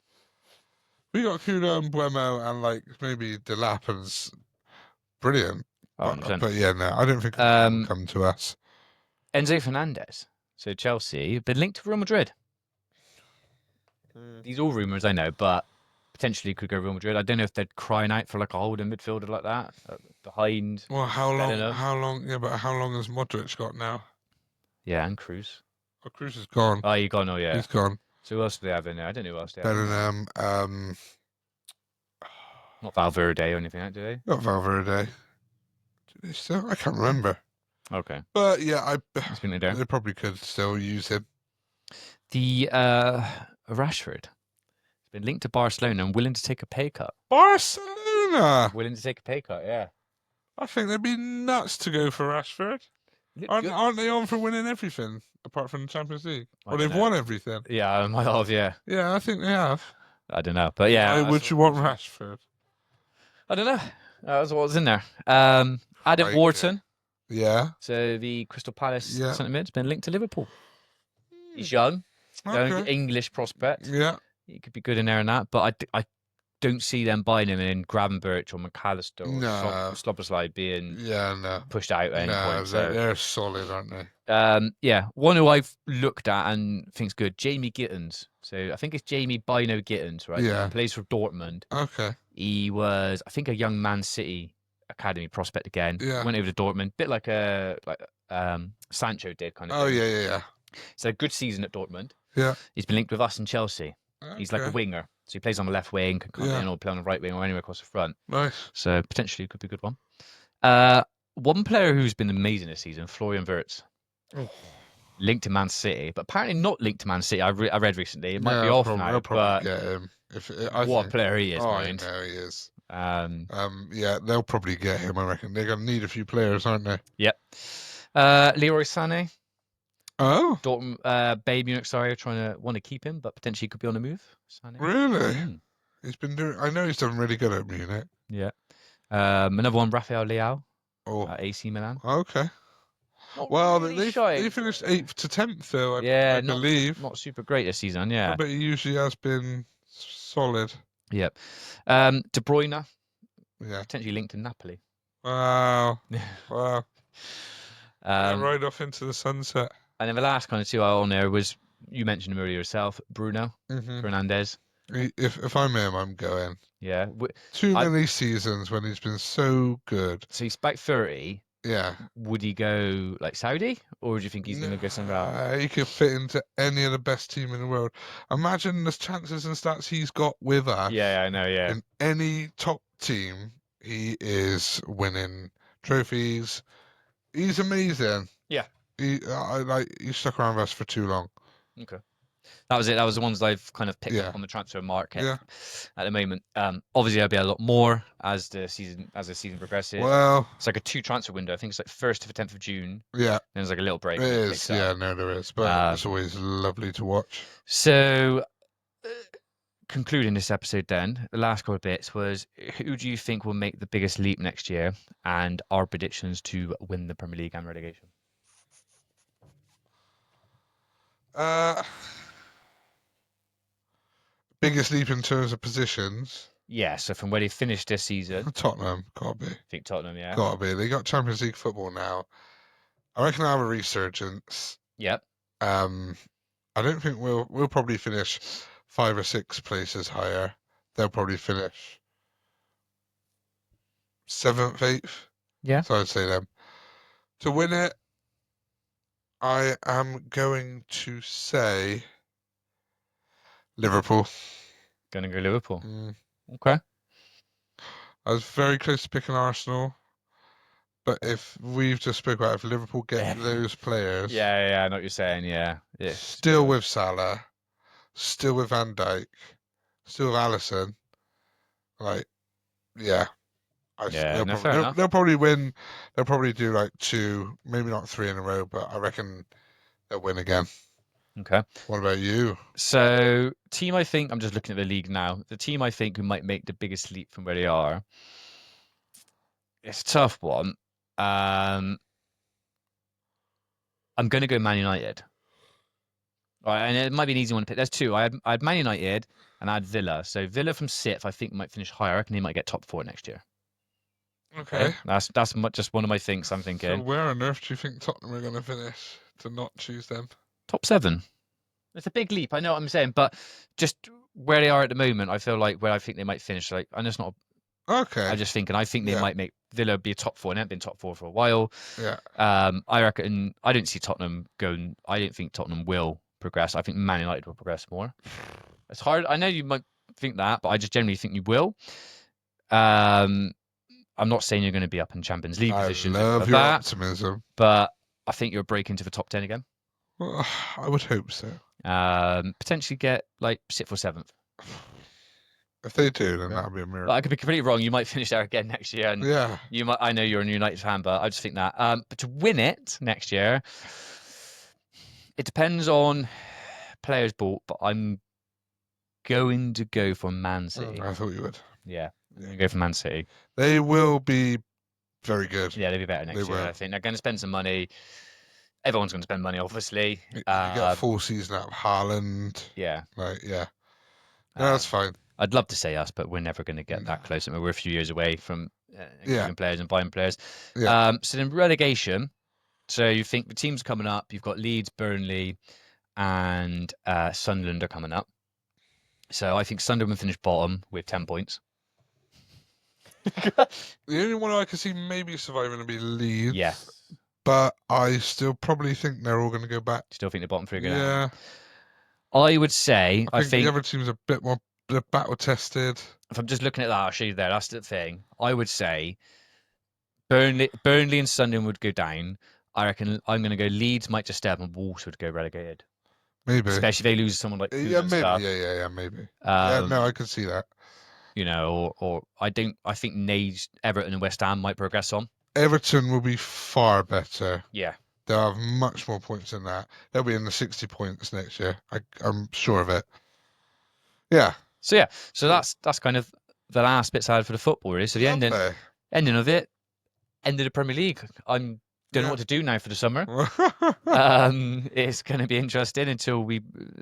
We got Kuna and Buemo and like maybe Delap and brilliant. Oh, but yeah, no, I don't think it'll come to us. Enzo Fernandez. So Chelsea been linked to Real Madrid. These are all rumours, I know, but potentially could go Real Madrid. I don't know if they're crying out for like a holding midfielder like that behind. Well, how long? Yeah, but how long has Modric got now? Yeah, and Cruz. Oh, Cruz is gone. Oh, he's gone. Oh, yeah, he's gone. So who else do they have in there? I don't know who else they have. Bellingham. Not Valverde or anything, do they? Not Valverde. Do they still? I can't remember. Okay. But yeah, they probably could still use him. The Rashford. Been linked to Barcelona and willing to take a pay cut. Barcelona! Willing to take a pay cut, yeah. I think they'd be nuts to go for Rashford. Aren't they on for winning everything apart from the Champions League? Or they've won everything? Yeah, I have, yeah. Yeah, I think they have. I don't know, but yeah. Would you want Rashford? I don't know. That was what was in there. Adam Wharton. Yeah. So the Crystal Palace centre mid's been linked to Liverpool. He's young. Okay. English prospect. Yeah. He could be good in there and that, but I don't see them buying him in Gravenberch or McAllister or Slobberslide being pushed out at any point. So they're solid, aren't they? Yeah, one who I've looked at and think's good, Jamie Gittens. So I think it's Jamie Bino Gittens, right? Yeah. He plays for Dortmund. Okay. He was, I think, a young Man City academy prospect again. Yeah. Went over to Dortmund, bit like Sancho did kind of thing. Yeah. So a good season at Dortmund. Yeah. He's been linked with us in Chelsea. Okay. He's like a winger. So he plays on the left wing, can come in or play on the right wing or anywhere across the front. Nice. So potentially could be a good one. One player who's been amazing this season, Florian Wirtz. Oh. Linked to Man City, but apparently not linked to Man City. I read recently. It might be off now. I'll probably get him. What a player he is, I know he is. Yeah, they'll probably get him, I reckon. They're going to need a few players, aren't they? Yep. Leroy Sané. Oh. Dortmund, Bayern Munich, sorry, want to keep him, but potentially could be on the move. Sané. Really? He's been doing. I know he's done really good at Munich. Yeah. Another one, Rafael Leao. At AC Milan. Okay. They finished 8th to 10th, though. I believe. Not super great this season, yeah. But he usually has been solid. Yep. De Bruyne. Yeah. Potentially linked to Napoli. Wow. Wow. Right off into the sunset. And then the last kind of two on there was, you mentioned him earlier yourself, Bruno Fernandes. If I'm him, I'm going. Yeah. Too many seasons when he's been so good. So he's about 30. Yeah. Would he go like Saudi, or do you think he's going to go somewhere else? He could fit into any of the best team in the world. Imagine the chances and stats he's got with us. Yeah, I know. Yeah. In any top team, he is winning trophies. He's amazing. Yeah. He stuck around with us for too long. Okay. That was it. That was the ones I've kind of picked up on the transfer market at the moment. Obviously, there'll be a lot more as the season progresses. Well, it's like a 2 transfer window. I think it's like 1st to the 10th of June. Yeah. Then there's like a little break. It is. Yeah, no, there is. But it's always lovely to watch. So, concluding this episode then, the last couple of bits was, who do you think will make the biggest leap next year, and our predictions to win the Premier League and relegation? Biggest leap in terms of positions? Yeah, so from where they finished this season. Tottenham, gotta be. I think Tottenham, yeah. Gotta be. They got Champions League football now. I reckon they'll have a resurgence. Yep. I don't think we'll probably finish 5 or 6 places higher. They'll probably finish 7th, 8th. Yeah. So I'd say them. To win it, I am going to say Liverpool. Gonna go Liverpool. Okay. I was very close to picking Arsenal, but if we've just spoke about if Liverpool get those players, I know what you're saying. Yeah. Still with Salah, still with Van Dijk, still with Alisson, they'll probably win. They'll probably do like 2, maybe not 3 in a row, but I reckon they'll win again. Okay. What about you? So, team I think, I'm just looking at the league now. The team I think who might make the biggest leap from where they are, it's a tough one. I'm going to go Man United. All right, and it might be an easy one to pick. There's 2. I had Man United and I had Villa. So Villa from 6th, I think might finish higher. I reckon they might get top 4 next year. Okay. That's just one of my things I'm thinking. So where on earth do you think Tottenham are going to finish to not choose them? Top 7. It's a big leap. I know what I'm saying, but just where they are at the moment, I feel like where I think they might finish. Like, I know it's not. Okay. I'm just thinking. I think they might make Villa be a top 4, and they've been top 4 for a while. Yeah. I reckon. I don't see Tottenham going. I don't think Tottenham will progress. I think Man United will progress more. It's hard. I know you might think that, but I just generally think you will. I'm not saying you're going to be up in Champions League positions. I love your optimism, but I think you'll break into the top 10 again. Well, I would hope so. Potentially get like 6th or 7th. If they do, then that would be a miracle. But I could be completely wrong. You might finish there again next year, and you might. I know you're a United fan, but I just think that. But to win it next year, it depends on players bought. But I'm going to go for Man City. I thought you would. Yeah, I'm going to go for Man City. They will be very good. Yeah, they'll be better next year. I think they're going to spend some money. Everyone's going to spend money, obviously. You get a full season out of Haaland. Yeah. Yeah. No, that's fine. I'd love to say us, but we're never going to get that close. I mean, we're a few years away from including players and buying players. So then relegation. So you think the teams coming up, you've got Leeds, Burnley, and Sunderland are coming up. So I think Sunderland will finish bottom with 10 points. The only one I can see maybe surviving would be Leeds. Yeah. But I still probably think they're all going to go back. Still think the bottom three are going to I would say... I think the other teams are a bit more battle-tested. If I'm just looking at that, actually, that's the thing. I would say Burnley and Sunderland would go down. I reckon I'm going to go Leeds might just stay up and Wolves would go relegated. Maybe. Especially if they lose someone like Kuhn maybe. Stuff. Yeah, maybe. No, I can see that. You know, or I think Nage, Everton and West Ham might progress on. Everton will be far better. Yeah. They'll have much more points than that. They'll be in the 60 points next year. I'm sure of it. Yeah. So that's kind of the last bit side for the football, really. So the ending of it, end of the Premier League. I'm don't know what to do now for the summer. It's going to be interesting until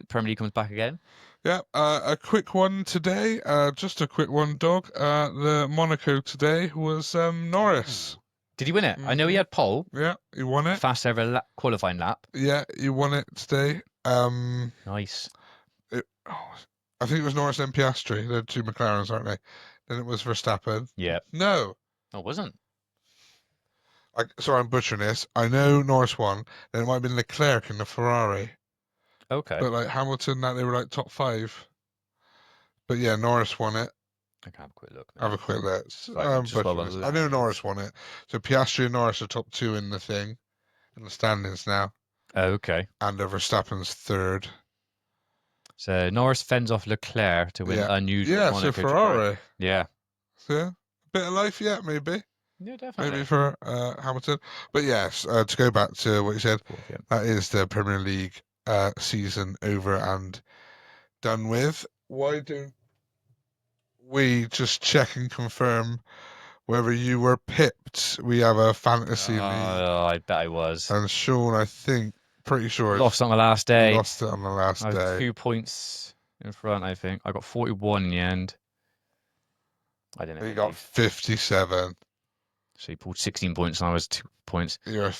Premier League comes back again. Yeah, a quick one today. Just a quick one, dog. The Monaco today was Norris. Did he win it? I know he had pole. Yeah, he won it. Fast ever qualifying lap. Yeah, he won it today. Nice. I think it was Norris and Piastri. They're two McLarens, aren't they? Then it was Verstappen. Yeah. No. It wasn't. Sorry, I'm butchering this. I know Norris won. Then it might have been Leclerc in the Ferrari. Okay. But like Hamilton, they were like top 5. But yeah, Norris won it. I can have a quick look. Have a quick look. I know Norris won it. So Piastri and Norris are top 2 in the standings now. Okay. And Verstappen's 3rd. So Norris fends off Leclerc to win unusual. Yeah, so Ferrari. Yeah. Yeah. A bit of life yet, maybe. Yeah, definitely. Maybe for Hamilton. But yes, to go back to what you said, that is the Premier League season over and done with. Why don't we just check and confirm whether you were pipped? We have a fantasy league. Oh, I bet I was. And Sean, pretty sure lost on the last day. Lost it on the last day. I was 2 points in front, I think. I got 41 in the end. I didn't know. He got 57. So he pulled 16 points and I was 2 points. You were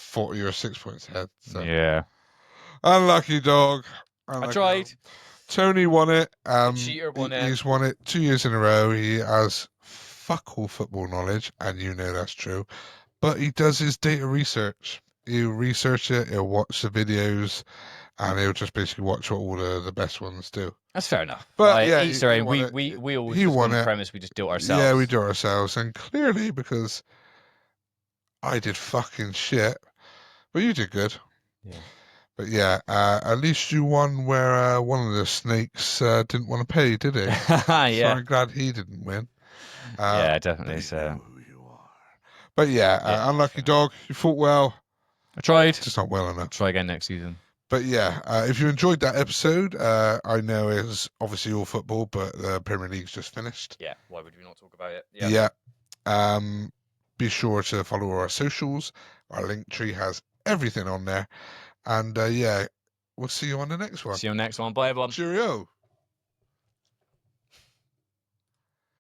6 points ahead. So. Yeah. Unlucky dog. I tried. Dog. Tony won it. Cheater won it. He's won it 2 years in a row. He has fuck all football knowledge, and you know that's true. But he does his data research. He'll research it, he'll watch the videos, and he'll just basically watch what all the best ones do. That's fair enough. But yeah, we always just won the premise we just do it ourselves. Yeah, we do it ourselves, and clearly because I did fucking shit, but you did good. Yeah. But yeah, at least you won where one of the snakes didn't want to pay, did he? Yeah. So I'm glad he didn't win. Yeah, definitely. So. Know who you are. But yeah, unlucky dog. You fought well. I tried. Just not well enough. Try again next season. But yeah, if you enjoyed that episode, I know it's obviously all football, but the Premier League's just finished. Yeah, why would we not talk about it? Yeah. Be sure to follow our socials. Our link tree has everything on there. And yeah, we'll see you on the next one. See you on the next one. Bye, everyone. Cheerio.